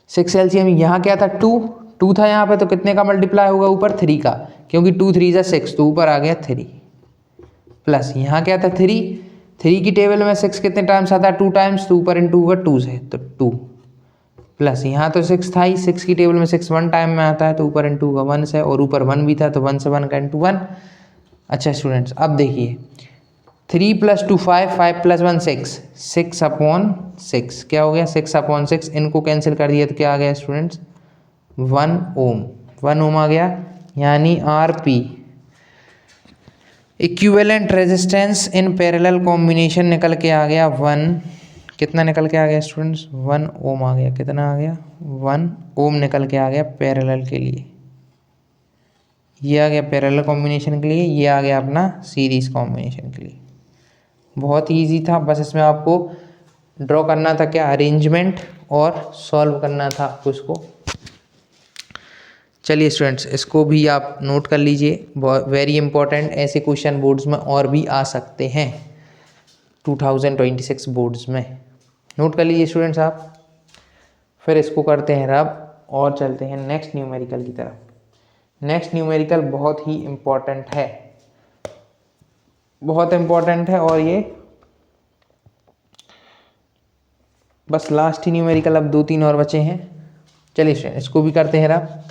6। एलसीएम यहाँ क्या था 2 था यहाँ पे, तो कितने का मल्टीप्लाई होगा ऊपर 3 का, क्योंकि 2 3 = 6, तो ऊपर आ गया 3 प्लस यहाँ क्या था 3 की टेबल में 6 कितने टाइम्स आता है 2 टाइम्स, तो ऊपर इंटू होगा 2 से, तो 2 प्लस यहाँ तो 6 था ही, 6 की टेबल में 6 1 टाइम में आता है, तो ऊपर इंटू होगा 1 से, और ऊपर 1 भी था तो 1 से 1 का इंटू 1। अच्छा स्टूडेंट्स अब देखिए 3 + 2 5, 5 + 1 6, 6/6 क्या हो गया 6/6, इनको कैंसिल कर दिया तो क्या आ गया स्टूडेंट्स 1 ओम। 1 ओम आ गया, यानी RP equivalent resistance in parallel combination निकल के आ गया 1, कितना निकल के आ गया स्टूडेंट्स 1 ओम आ गया। कितना आ गया 1 ओम निकल के आ गया पैरेलल के लिए। ये आ गया पैरेलल कॉम्बिनेशन के लिए, ये आ गया अपना सीरीज कॉम्बिनेशन के लिए। बहुत ईजी था, बस इसमें आपको ड्रॉ करना था क्या अरेंजमेंट, और सॉल्व करना था आपको इसको। चलिए स्टूडेंट्स इसको भी आप नोट कर लीजिए, वेरी इंपॉर्टेंट, ऐसे क्वेश्चन बोर्ड्स में और भी आ सकते हैं 2026 बोर्ड्स में। नोट कर लीजिए स्टूडेंट्स आप। फिर इसको करते हैं रब और चलते हैं नेक्स्ट न्यूमेरिकल की तरफ। नेक्स्ट न्यूमेरिकल बहुत ही इम्पॉर्टेंट है, बहुत इम्पॉर्टेंट है, और ये बस लास्ट ही न्यूमेरिकल, अब 2-3 और बचे हैं। चलिए स्टूडेंट इसको भी करते हैं रब।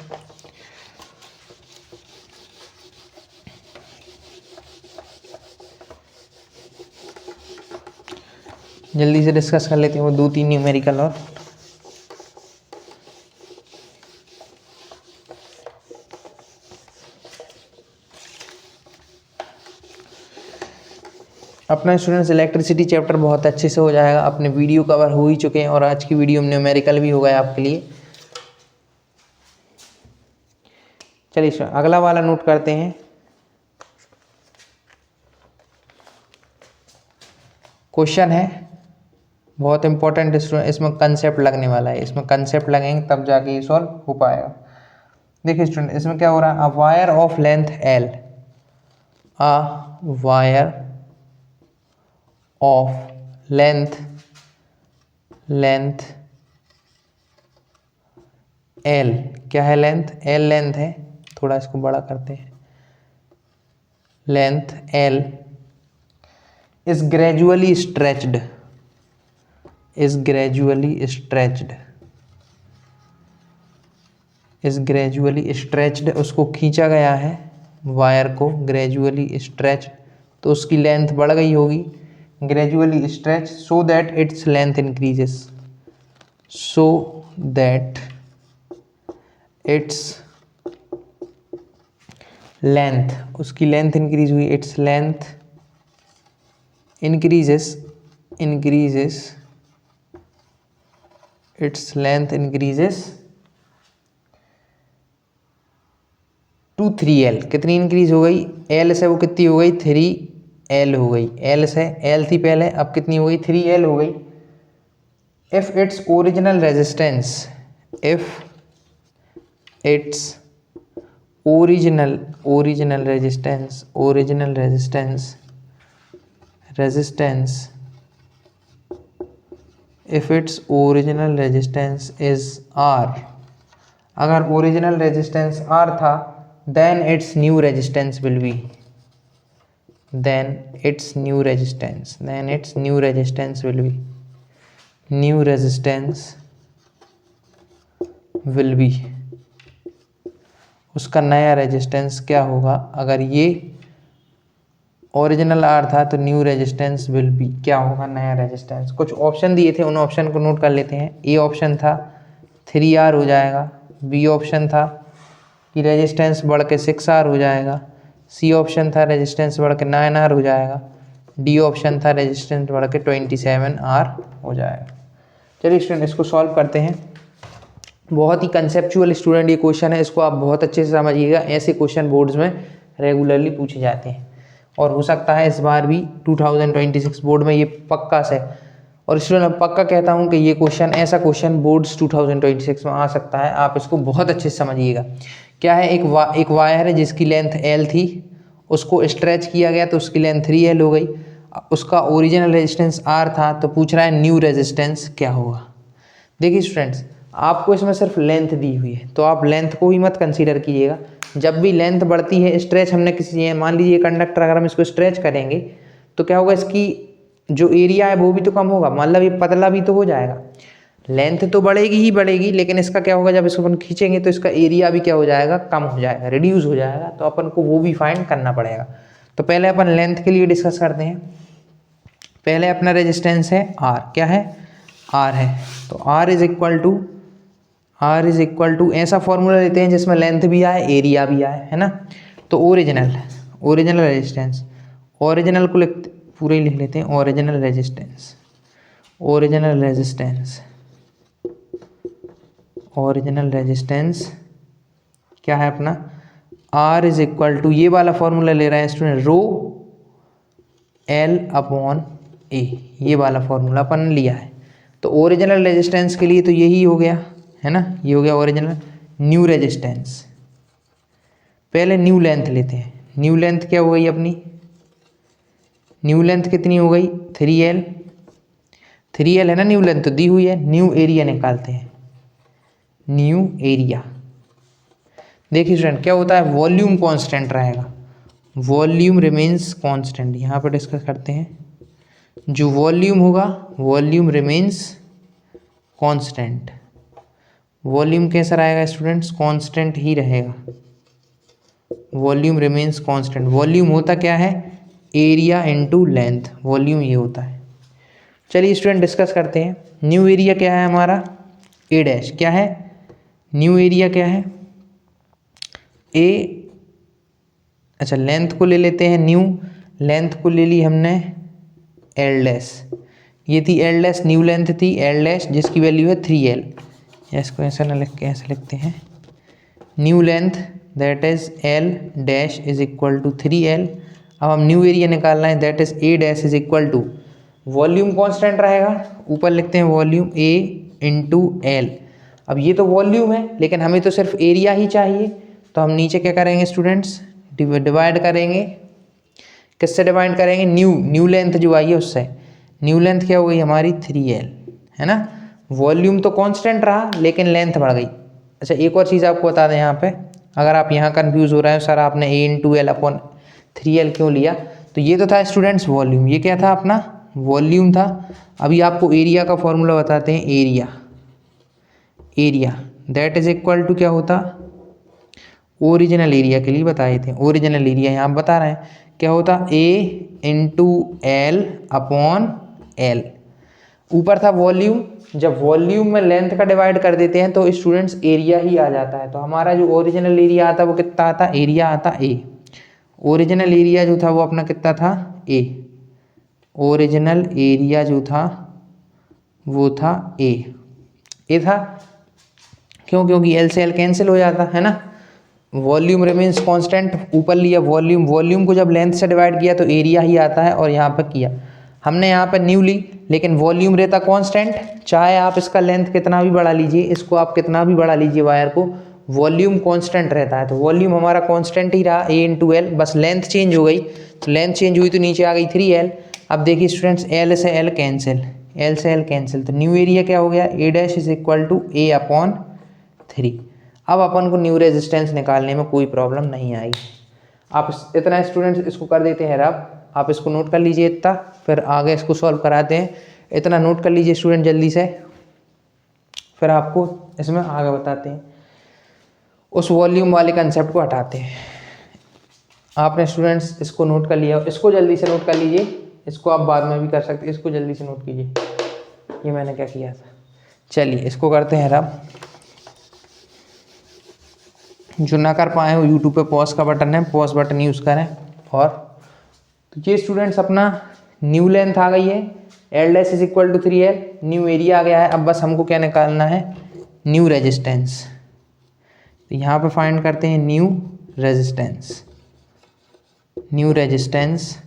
जल्दी से डिस्कस कर लेते हैं वो 2-3 न्यूमेरिकल और। अपना स्टूडेंट्स इलेक्ट्रिसिटी चैप्टर बहुत अच्छे से हो जाएगा, अपने वीडियो कवर हो ही चुके हैं, और आज की वीडियो में न्यूमेरिकल भी हो गया आपके लिए। चलिए अगला वाला नोट करते हैं। क्वेश्चन है बहुत इंपॉर्टेंट स्टूडेंट, इसमें कंसेप्ट लगने वाला है, इसमें कंसेप्ट लगेंगे तब जाके ये सॉल्व हो पाएगा। देखिए स्टूडेंट इसमें क्या हो रहा है, a wire of length L, a wire of length L, क्या है लेंथ L, लेंथ है, थोड़ा इसको बड़ा करते हैं, length L is gradually stretched, is gradually stretched, उसको खींचा गया है वायर को, ग्रेजुअली स्ट्रेच, तो उसकी लेंथ बढ़ गई होगी, gradually stretch, so that its length increases, so that its length, उसकी लेंथ इंक्रीज हुई, its length increases, its length increases to 3L, कितनी इंक्रीज हो गई, L से वो कितनी हो गई 3L हो गई, L से L थी पहले, अब कितनी हो गई 3L हो गई। if its original resistance, if its original resistance if its original resistance is R, अगर ओरिजिनल रेजिस्टेंस R था, then its new resistance will be, then its new resistance will be, उसका नया रेजिस्टेंस क्या होगा, अगर ये ओरिजिनल R था तो न्यू रेजिस्टेंस विल बी, क्या होगा नया रेजिस्टेंस। कुछ ऑप्शन दिए थे, उन ऑप्शन को नोट कर लेते हैं। ए ऑप्शन था 3R हो जाएगा, बी ऑप्शन था कि रेजिस्टेंस बढ़ के 6R हो जाएगा। सी ऑप्शन था रेजिस्टेंस बढ़ के 9R हो जाएगा। डी ऑप्शन था रेजिस्टेंस बढ़ के 27R हो जाएगा। चलिए स्टूडेंट इसको सॉल्व करते हैं। बहुत ही कंसेप्चुअल स्टूडेंट ये क्वेश्चन है, इसको आप बहुत अच्छे से समझिएगा। ऐसे क्वेश्चन बोर्ड्स में रेगुलरली पूछे जाते हैं और हो सकता है इस बार भी 2026 बोर्ड में ये पक्का से, और स्टूडेंट पक्का कहता हूँ कि ये क्वेश्चन ऐसा क्वेश्चन बोर्ड्स 2026 में आ सकता है। आप इसको बहुत अच्छे से समझिएगा। क्या है, एक वायर है जिसकी लेंथ L थी, उसको स्ट्रेच किया गया तो उसकी लेंथ 3L हो गई। उसका ओरिजिनल रेजिस्टेंस R था, तो पूछ रहा है न्यू रेजिस्टेंस क्या होगा। देखिए स्टूडेंट्स, आपको इसमें सिर्फ लेंथ दी हुई है तो आप लेंथ को ही मत कंसीडर कीजिएगा। जब भी लेंथ बढ़ती है, स्ट्रेच हमने किसी, मान लीजिए कंडक्टर अगर हम इसको स्ट्रेच करेंगे तो क्या होगा, इसकी जो एरिया है वो भी तो कम होगा, मतलब ये पतला भी तो हो जाएगा। लेंथ तो बढ़ेगी ही बढ़ेगी, लेकिन इसका क्या होगा, जब इसको अपन खींचेंगे तो इसका एरिया भी क्या हो जाएगा, कम हो जाएगा, रिड्यूस हो जाएगा। तो अपन को वो भी फाइंड करना पड़ेगा। तो पहले अपन लेंथ के लिए डिस्कस करते हैं। पहले अपना रेजिस्टेंस है R, क्या है, R है, तो R इज इक्वल टू ऐसा फॉर्मूला लेते हैं जिसमें लेंथ भी आए एरिया भी आए, है ना। तो ओरिजिनल रेजिस्टेंस, ओरिजिनल को पूरे ही लिख लेते हैं, ओरिजिनल रेजिस्टेंस क्या है अपना, R इज इक्वल टू, ये वाला फॉर्मूला ले रहे हैं student, rho L upon A, ये वाला फॉर्मूला अपन ने लिया है। तो ओरिजिनल रेजिस्टेंस के लिए तो यही हो गया, है ना, ये हो गया ओरिजिनल। न्यू रेजिस्टेंस, पहले न्यू लेंथ लेते हैं। न्यू लेंथ क्या हो गई अपनी, न्यू लेंथ कितनी हो गई, 3L है ना, न्यू लेंथ तो दी हुई है। न्यू एरिया निकालते हैं, न्यू एरिया। देखिए स्टूडेंट क्या होता है, वॉल्यूम कांस्टेंट रहेगा, वॉल्यूम रिमेन्स कांस्टेंट। यहाँ पर डिस्कस करते हैं, जो वॉल्यूम होगा वॉल्यूम रिमेन्स कांस्टेंट। वॉल्यूम कैसा रहेगा स्टूडेंट्स, कांस्टेंट ही रहेगा, वॉल्यूम रिमेन्स कांस्टेंट। वॉल्यूम होता क्या है, एरिया इनटू लेंथ, वॉल्यूम ये होता है। चलिए स्टूडेंट डिस्कस करते हैं। न्यू एरिया क्या है हमारा, A डैश, क्या है न्यू एरिया, क्या है A। अच्छा लेंथ को ले लेते हैं, न्यू लेंथ को ले ली हमने L डैश, ये थी L डैश, न्यू लेंथ थी L डैश जिसकी वैल्यू है 3L। इसको ऐसा ना लिख के ऐसे लिखते हैं, new length that is L dash is equal to 3L। अब हम न्यू एरिया निकालना है, that is A dash is equal to, volume constant रहेगा, ऊपर लिखते हैं वॉल्यूम A इंटू L। अब ये तो वॉल्यूम है, लेकिन हमें तो सिर्फ एरिया ही चाहिए, तो हम नीचे क्या करेंगे स्टूडेंट्स, डिवाइड करेंगे। किससे डिवाइड करेंगे, न्यू लेंथ जो आई है उससे। न्यू लेंथ क्या हो गई हमारी 3L, है ना। वॉल्यूम तो कांस्टेंट रहा लेकिन लेंथ बढ़ गई। अच्छा एक और चीज़ आपको बता दें यहाँ पे, अगर आप यहाँ कंफ्यूज हो रहे हैं सर आपने A into L upon 3L क्यों लिया, तो ये तो था स्टूडेंट्स वॉल्यूम, ये क्या था अपना वॉल्यूम था। अभी आपको एरिया का फॉर्मूला बताते हैं, area that is equal to क्या होता, ओरिजिनल एरिया के लिए बताए थे, ओरिजिनल एरिया यहाँ बता रहे हैं क्या होता, A into L upon L। ऊपर था वॉल्यूम, जब वॉल्यूम में लेंथ का डिवाइड कर देते हैं तो स्टूडेंट्स एरिया ही आ जाता है। तो हमारा जो ओरिजिनल एरिया आता है वो कितना आता, एरिया आता A। ओरिजिनल एरिया जो था वो अपना कितना था A, ओरिजिनल एरिया जो था वो था A था, क्यों, क्योंकि L से L कैंसिल हो जाता है ना। वॉल्यूम रिमेन्स कांस्टेंट, ऊपर लिया वॉल्यूम को जब लेंथ से डिवाइड किया तो एरिया ही आता है, और यहाँ पर किया हमने यहाँ पर न्यू ली, लेकिन वॉल्यूम रहता कांस्टेंट। चाहे आप इसका लेंथ कितना भी बढ़ा लीजिए, इसको आप कितना भी बढ़ा लीजिए वायर को, वॉल्यूम कांस्टेंट रहता है। तो वॉल्यूम हमारा कांस्टेंट ही रहा A इंटू L, बस लेंथ चेंज हो गई। तो लेंथ चेंज हुई तो नीचे आ गई 3L। अब देखिए स्टूडेंट्स L से L कैंसिल, तो न्यू एरिया क्या हो गया, A dash is equal to A upon 3। अब अपन को न्यू रेजिस्टेंस निकालने में कोई प्रॉब्लम नहीं आएगी। आप इतना स्टूडेंट्स इसको कर देते हैं रब, आप इसको नोट कर लीजिए इतना, फिर आगे इसको सॉल्व कराते हैं। इतना नोट कर लीजिए स्टूडेंट जल्दी से, फिर आपको इसमें आगे बताते हैं। उस वॉल्यूम वाले कंसेप्ट को हटाते हैं। आपने स्टूडेंट्स इसको नोट कर लिया, इसको जल्दी से नोट कर लीजिए, इसको आप बाद में भी कर सकते हैं, इसको जल्दी से नोट कीजिए, ये मैंने क्या किया था। चलिए इसको करते हैं रब। जो ना कर पाए हो यूट्यूब पे पॉज का बटन है, पॉज बटन यूज़ करें। और तो ये स्टूडेंट्स अपना न्यू लेंथ आ गई है, L dash is equal to 3L, new area आ गया है। अब बस हमको क्या निकालना है, न्यू रेजिस्टेंस। तो यहाँ पे फाइंड करते हैं न्यू रेजिस्टेंस। न्यू रेजिस्टेंस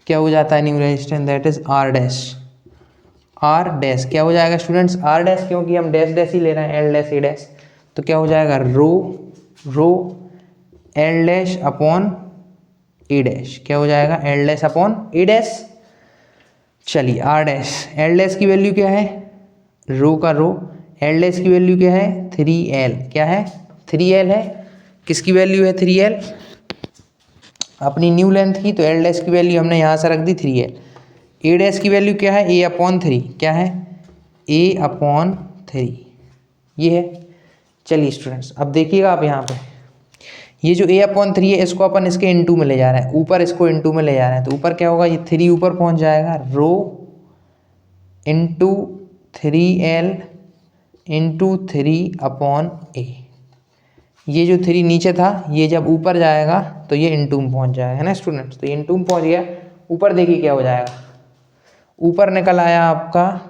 क्या हो जाता है, new resistance that is R dash. R dash क्या हो जाएगा स्टूडेंट्स, आर डैश, क्योंकि हम डैश डैश ही ले रहे हैं, एल डैश ए डैश, तो क्या हो जाएगा रो L dash upon A dash. क्या हो जाएगा, L dash upon A dash. चलिए आर डैश, एल डैश की वैल्यू क्या है, रो का रो, एल डैश की वैल्यू क्या है 3L, क्या है 3L है। किसकी वैल्यू है 3L, अपनी न्यू लेंथ की। तो एल डैश की वैल्यू हमने यहाँ से रख दी 3L। ए डैश की वैल्यू क्या है, A/3, क्या है A/3, ये है। चलिए स्टूडेंट्स अब देखिएगा आप यहाँ पे, ये जो A/3 है इसको अपन इसके इनटू में ले जा रहे हैं, ऊपर इसको इनटू में ले जा रहे हैं। तो ऊपर क्या होगा, ये 3 ऊपर पहुँच जाएगा, rho into 3L into 3/A। ये जो 3 नीचे था ये जब ऊपर जाएगा तो ये इनटू में पहुँच जाएगा, है ना स्टूडेंट्स। तो ये इनटू में पहुँच गया, ऊपर देखिए क्या हो जाएगा, ऊपर निकल आया आपका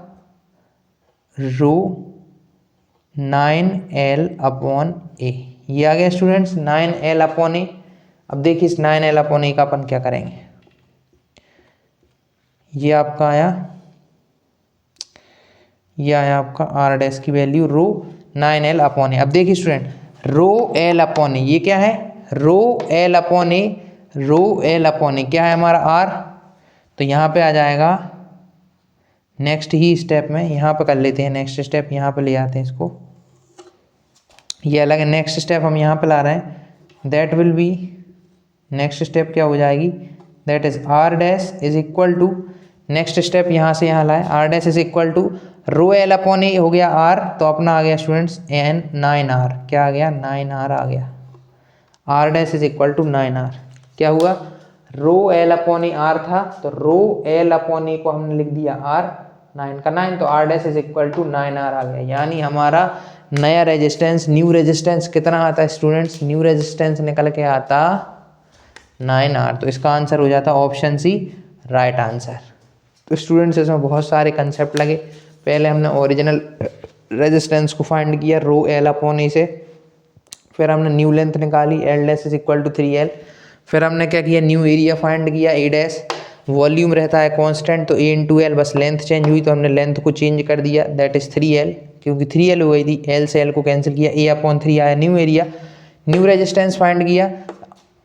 रो 9L/A। ये आ गया स्टूडेंट्स 9L/A। अब देखिए इस 9L/A का अपन क्या करेंगे, ये आपका आया, ये आया आपका आर डैश की वैल्यू रो 9L/A। अब देखिए स्टूडेंट रो L/A, ये क्या है रो L/A, रो L/A क्या है हमारा आर। तो यहाँ पे आ जाएगा नेक्स्ट ही स्टेप में, यहाँ पे कर लेते हैं नेक्स्ट स्टेप, यहाँ पे ले आते हैं इसको, ये अलग है। नेक्स्ट स्टेप हम यहाँ पे ला रहे हैं, that will be, next step क्या हो जाएगी, that is R dash is equal to, next step यहाँ से यहाँ लाए, R dash is equal to rho L/A हो गया आर, तो अपना आ गया स्टूडेंट्स एन 9R, क्या आ गया 9R आ गया। R dash is equal to 9R, क्या हुआ रो L/A आर था, तो रो L/A को हमने लिख दिया आर, 9 का 9, तो R dash is equal to 9R आ गया। यानी हमारा नया रेजिस्टेंस, न्यू रेजिस्टेंस कितना आता है स्टूडेंट्स, न्यू रेजिस्टेंस निकल के आता 9R। तो इसका आंसर हो जाता ऑप्शन सी राइट आंसर। तो स्टूडेंट्स इसमें बहुत सारे कंसेप्ट लगे। पहले हमने ओरिजिनल रेजिस्टेंस को फाइंड किया रो L/A से, फिर हमने न्यू लेंथ निकाली L dash is equal to 3L, फिर हमने क्या किया न्यू एरिया फाइंड किया ए डैश, वॉल्यूम रहता है कांस्टेंट तो A इंटू एल, बस लेंथ चेंज हुई तो हमने लेंथ को चेंज कर दिया दैट इज 3L, क्योंकि 3L हो गई थी, L से L को कैंसिल किया, A/3 आया new area. New resistance find किया,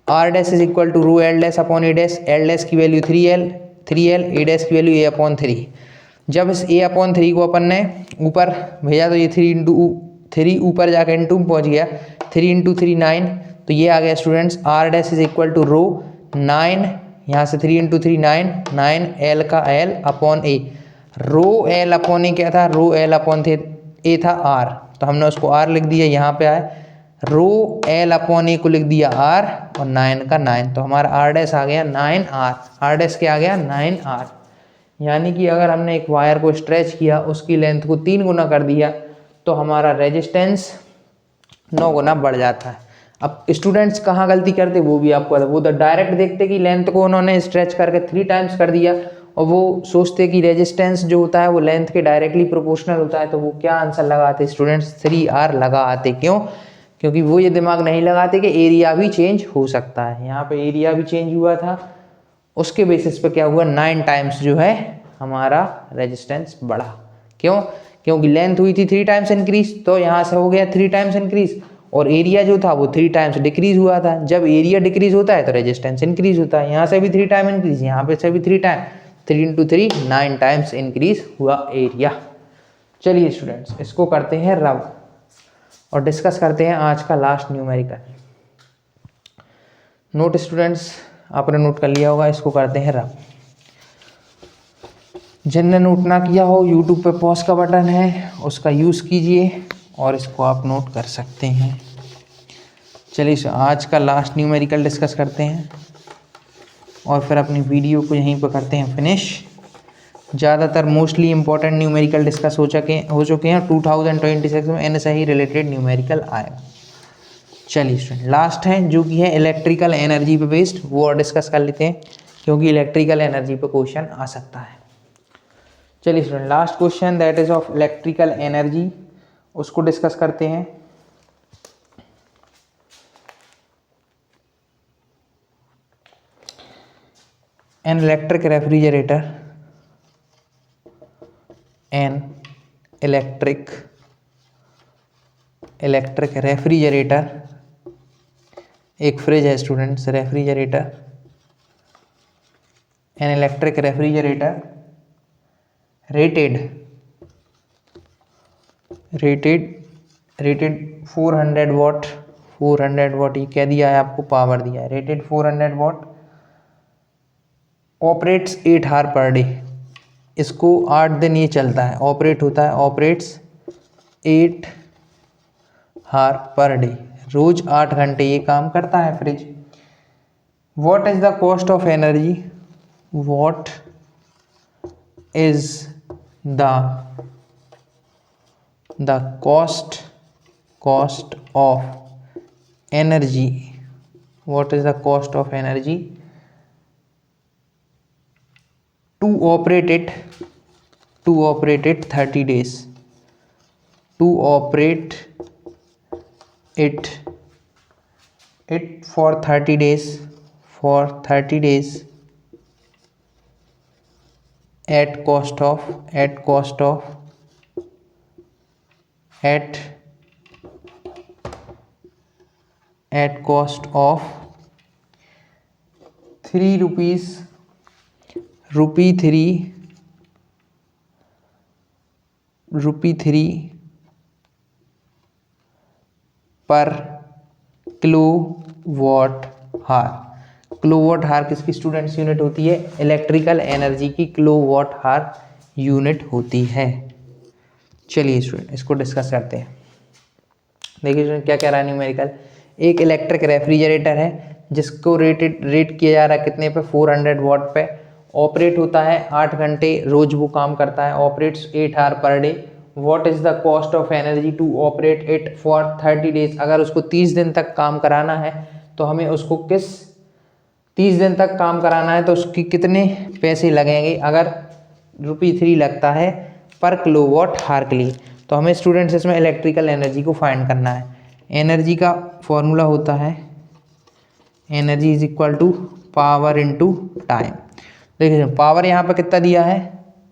R dash is equal to rho L dash upon A dash, L dash की वैल्यू 3L, ए डैश की वैल्यू A/3। जब इस A/3 को अपन ने ऊपर भेजा तो ये 3 ऊपर जाकर इनटू में पहुँच गया, 3 इंटू 3 9, तो ये आ गया students R dash is equal to rho 9, यहाँ से 3 इंटू 3 9 L का L upon A। Rho L/A क्या था, रो L/A था R, तो हमने उसको R लिख दिया, यहाँ पे आए रो L/A को लिख दिया R और 9 का 9, तो हमारा R डैश आ गया 9R, R डैश क्या आ गया 9R। यानी कि अगर हमने एक वायर को स्ट्रेच किया, उसकी लेंथ को 3 गुना कर दिया तो हमारा रेजिस्टेंस 9 गुना बढ़ जाता है। अब स्टूडेंट्स कहाँ गलती करते वो भी आपको वो तो डायरेक्ट देखते कि लेंथ को उन्होंने स्ट्रेच करके 3 टाइम्स कर दिया और वो सोचते कि रेजिस्टेंस जो होता है वो लेंथ के डायरेक्टली प्रोपोर्शनल होता है, तो वो क्या आंसर लगाते स्टूडेंट्स 3R लगा आते। क्यों, क्योंकि वो ये दिमाग नहीं लगाते कि एरिया भी चेंज हो सकता है। यहाँ पे एरिया भी चेंज हुआ था, उसके बेसिस पे क्या हुआ 9 टाइम्स जो है हमारा रेजिस्टेंस बढ़ा। क्यों, क्योंकि लेंथ हुई थी 3 टाइम्स इंक्रीज, तो यहाँ से हो गया 3 टाइम्स इंक्रीज, और एरिया जो था वो 3 टाइम्स डिक्रीज हुआ था। जब एरिया डिक्रीज होता है तो रेजिस्टेंस इंक्रीज होता है, यहाँ से भी 3 टाइम इंक्रीज, यहाँ पे से भी 3 टाइम, 3 इंटू 3 9 टाइम्स इंक्रीज हुआ एरिया। चलिए स्टूडेंट्स इसको करते हैं रब और डिस्कस करते हैं आज का लास्ट न्यूमेरिकल। नोट स्टूडेंट्स आपने नोट कर लिया होगा, इसको करते हैं रब। जिनने नोट ना किया हो यूट्यूब पे पॉज का बटन है उसका यूज़ कीजिए और इसको आप नोट कर सकते हैं। चलिए आज का लास्ट न्यूमेरिकल डिस्कस करते हैं और फिर अपनी वीडियो को यहीं पर करते हैं फिनिश। ज़्यादातर मोस्टली इंपॉर्टेंट न्यूमेरिकल डिस्कस हो चुके हैं 2026 में, इनसे ही रिलेटेड न्यूमेरिकल आएगा। चलिए स्टूडेंट लास्ट है जो कि है इलेक्ट्रिकल एनर्जी पे बेस्ड, वो और डिस्कस कर लेते हैं क्योंकि इलेक्ट्रिकल एनर्जी पे क्वेश्चन आ सकता है। चलिए student last question that is of electrical energy, उसको डिस्कस करते हैं। An electric refrigerator, an electric refrigerator, एक फ्रिज है students refrigerator, an electric refrigerator rated 400 watt, 400 watt ये क्या दिया है आपको, पावर दिया है, rated 400 watt, operates 8 hour per day, इसको 8 दिन ये चलता है, ऑपरेट होता है, ऑपरेट्स 8 आवर पर डे, रोज 8 घंटे ये काम करता है fridge. What is the cost of energy, what is the cost of energy, what is the cost of energy to operate it 30 days, to operate it for 30 days at cost of 3 rupees पर किलोवाट हार। किलोवाट हार किसकी स्टूडेंट्स यूनिट होती है, इलेक्ट्रिकल एनर्जी की किलोवाट हार यूनिट होती है। चलिए स्टूडेंट इसको डिस्कस करते हैं। देखिए स्टूडेंट क्या कह रहा है न्यूमेरिकल, एक इलेक्ट्रिक रेफ्रिजरेटर है जिसको रेट किया जा रहा है कितने पे, 400 वाट पे, ऑपरेट होता है 8 घंटे रोज वो काम करता है, operates 8 hour per day. What is the cost of energy to operate it for 30 days, अगर उसको 30 दिन तक काम कराना है तो हमें उसको 30 दिन तक काम कराना है तो उसकी कितने पैसे लगेंगे, अगर ₹3 लगता है पर किलोवाट हार के लिए, तो हमें स्टूडेंट्स इसमें इलेक्ट्रिकल एनर्जी को फाइंड करना है। एनर्जी का फॉर्मूला होता है energy is equal to power into time. देखिए पावर यहाँ पर कितना दिया है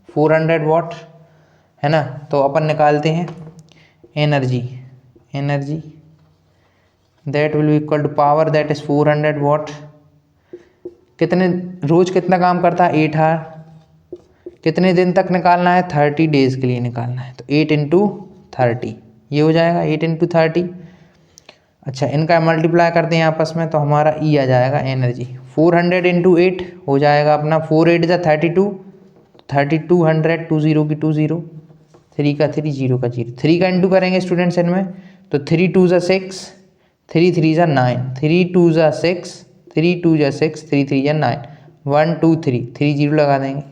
400 वाट है ना, तो अपन निकालते हैं energy that will be equal to power that is 400 watt, कितने रोज कितना काम करता है 8 आवर, कितने दिन तक निकालना है 30 डेज के लिए निकालना है, तो 8 इंटू 30 ये हो जाएगा 8 इंटू 30। अच्छा इनका मल्टीप्लाई करते हैं आपस में तो हमारा ई आ जाएगा एनर्जी 400 इंटू 8 हो जाएगा अपना 4 8 जा 32, 3200, 20 की 20, 3 का 3, 0 का 0, 3 का इंटू करेंगे स्टूडेंट्स इनमें तो 3 2 जा 6, 3 3 जा 9, 3 2 जा 6, 3 2 जा 6, 3 3 जा 9, 1 2 3, 3 0 लगा देंगे।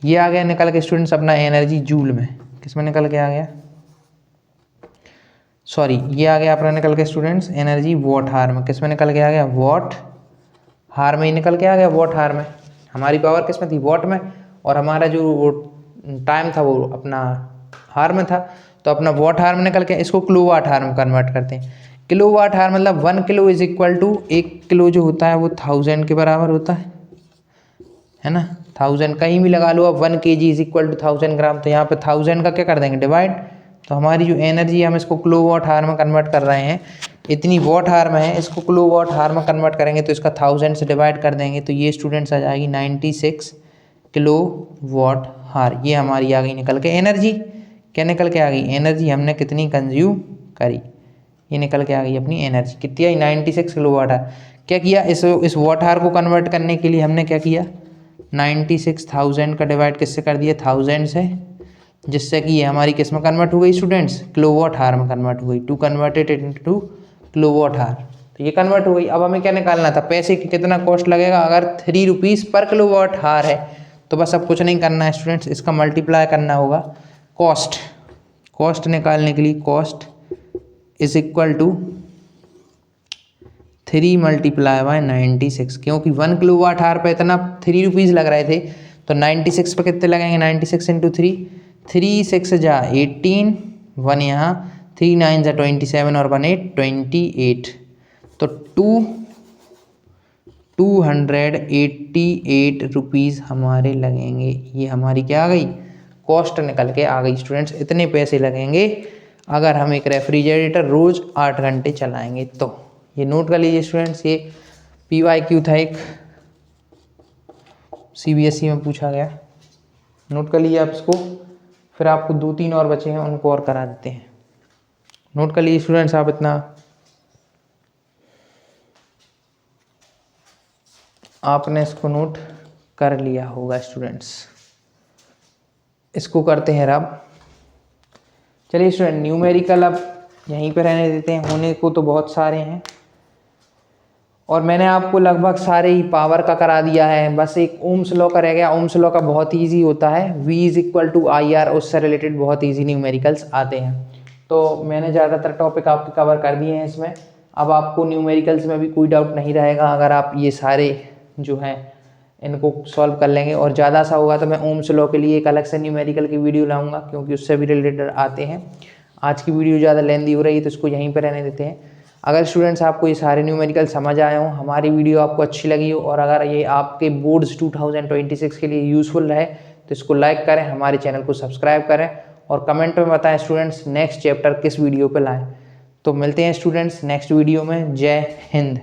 ये आ गया निकल के स्टूडेंट्स अपना एनर्जी जूल में, किस में निकल के आ गया, सॉरी ये आ गया अपना निकल के स्टूडेंट्स एनर्जी वॉट हार में, किस में निकल के आ गया, वॉट हार में ही निकल के आ गया, वॉट हार में। हमारी पावर किस में थी, वॉट में, और हमारा जो वो टाइम था वो अपना हार में था, तो अपना वॉट हार में निकल के इसको किलोवाट हार में कन्वर्ट करते हैं। किलोवाट हार मतलब 1 kilo is equal to, 1 kilo जो होता है वो 1000 के बराबर होता है ना, 1000 कहीं भी लगा लो अब, 1 kg इज इक्वल टू 1000 ग्राम, तो यहाँ पे 1000 का क्या कर देंगे डिवाइड, तो हमारी जो एनर्जी हम इसको किलोवाट हार में कन्वर्ट कर रहे हैं, इतनी वॉट हार में है, इसको किलोवाट हार में कन्वर्ट करेंगे तो इसका 1000 से डिवाइड कर देंगे तो ये स्टूडेंट्स आ जाएगी 96 किलोवाट हार। ये हमारी आ गई निकल के एनर्जी, क्या निकल के आ गई एनर्जी, हमने कितनी कंज्यूम करी, ये निकल के आ गई अपनी एनर्जी कितनी आई 96 किलोवाट हार। क्या किया इस वॉट हार को कन्वर्ट करने के लिए हमने क्या किया 96,000 का डिवाइड किससे कर दिया 1000 से, जिससे कि ये हमारी किस में कन्वर्ट हो गई स्टूडेंट्स किलोवाट हार में कन्वर्ट हो गई, टू कन्वर्टेड इनटू किलोवाट हार, तो ये कन्वर्ट हो गई। अब हमें क्या निकालना था पैसे की कितना कॉस्ट लगेगा, अगर 3 रुपीज़ पर किलोवाट हार है तो बस अब कुछ नहीं करना है स्टूडेंट्स, इसका मल्टीप्लाई करना होगा कॉस्ट निकालने के लिए, cost is equal to 3 multiply by 96, क्योंकि 1 किलो वाट आवर पे इतना 3 रुपीज़ लग रहे थे, तो 96 पे कितने लगेंगे, 96 इंटू 3, 3 6 जा 18, 1 यहाँ, 3 9 जा 27 और 1 8 28, तो 288 रुपीज़ हमारे लगेंगे। ये हमारी क्या आ गई, कॉस्ट निकल के आ गई स्टूडेंट्स। इतने पैसे लगेंगे अगर हम एक रेफ्रिजरेटर रोज़ 8 घंटे चलाएंगे तो। ये नोट कर लीजिए स्टूडेंट्स, ये PYQ था, एक CBSE में पूछा गया, नोट कर लीजिए आप इसको। फिर आपको 2-3 और बचे हैं, उनको और करा देते हैं। नोट कर लीजिए स्टूडेंट्स आप इतना, आपने इसको नोट कर लिया होगा स्टूडेंट्स। इसको करते हैं रब। चलिए स्टूडेंट, न्यूमेरिकल अब यहीं पे रहने देते हैं, होने को तो बहुत सारे हैं और मैंने आपको लगभग सारे ही पावर का करा दिया है। बस एक ओम्स लॉ का रह गया। ओम्स लॉ का बहुत ईजी होता है, V = IR, उससे रिलेटेड बहुत ईजी न्यूमेरिकल्स आते हैं। तो मैंने ज़्यादातर टॉपिक आपके कवर कर दिए हैं इसमें। अब आपको न्यूमेरिकल्स में भी कोई डाउट नहीं रहेगा अगर आप ये सारे जो हैं इनको सॉल्व कर लेंगे। और ज़्यादा सा होगा तो मैं ओम्स लॉ के लिए एक अलग से न्यूमेरिकल की वीडियो लाऊंगा, क्योंकि उससे भी रिलेटेड आते हैं। आज की वीडियो ज़्यादा लेंदी हो रही है तो इसको यहीं पर रहने देते हैं। अगर स्टूडेंट्स आपको ये सारे न्यूमेरिकल समझ आए हों, हमारी वीडियो आपको अच्छी लगी हो और अगर ये आपके बोर्ड्स 2026 के लिए यूज़फुल रहे तो इसको लाइक करें, हमारे चैनल को सब्सक्राइब करें और कमेंट में बताएं स्टूडेंट्स नेक्स्ट चैप्टर किस वीडियो पे लाएं। तो मिलते हैं स्टूडेंट्स नेक्स्ट वीडियो में। जय हिंद।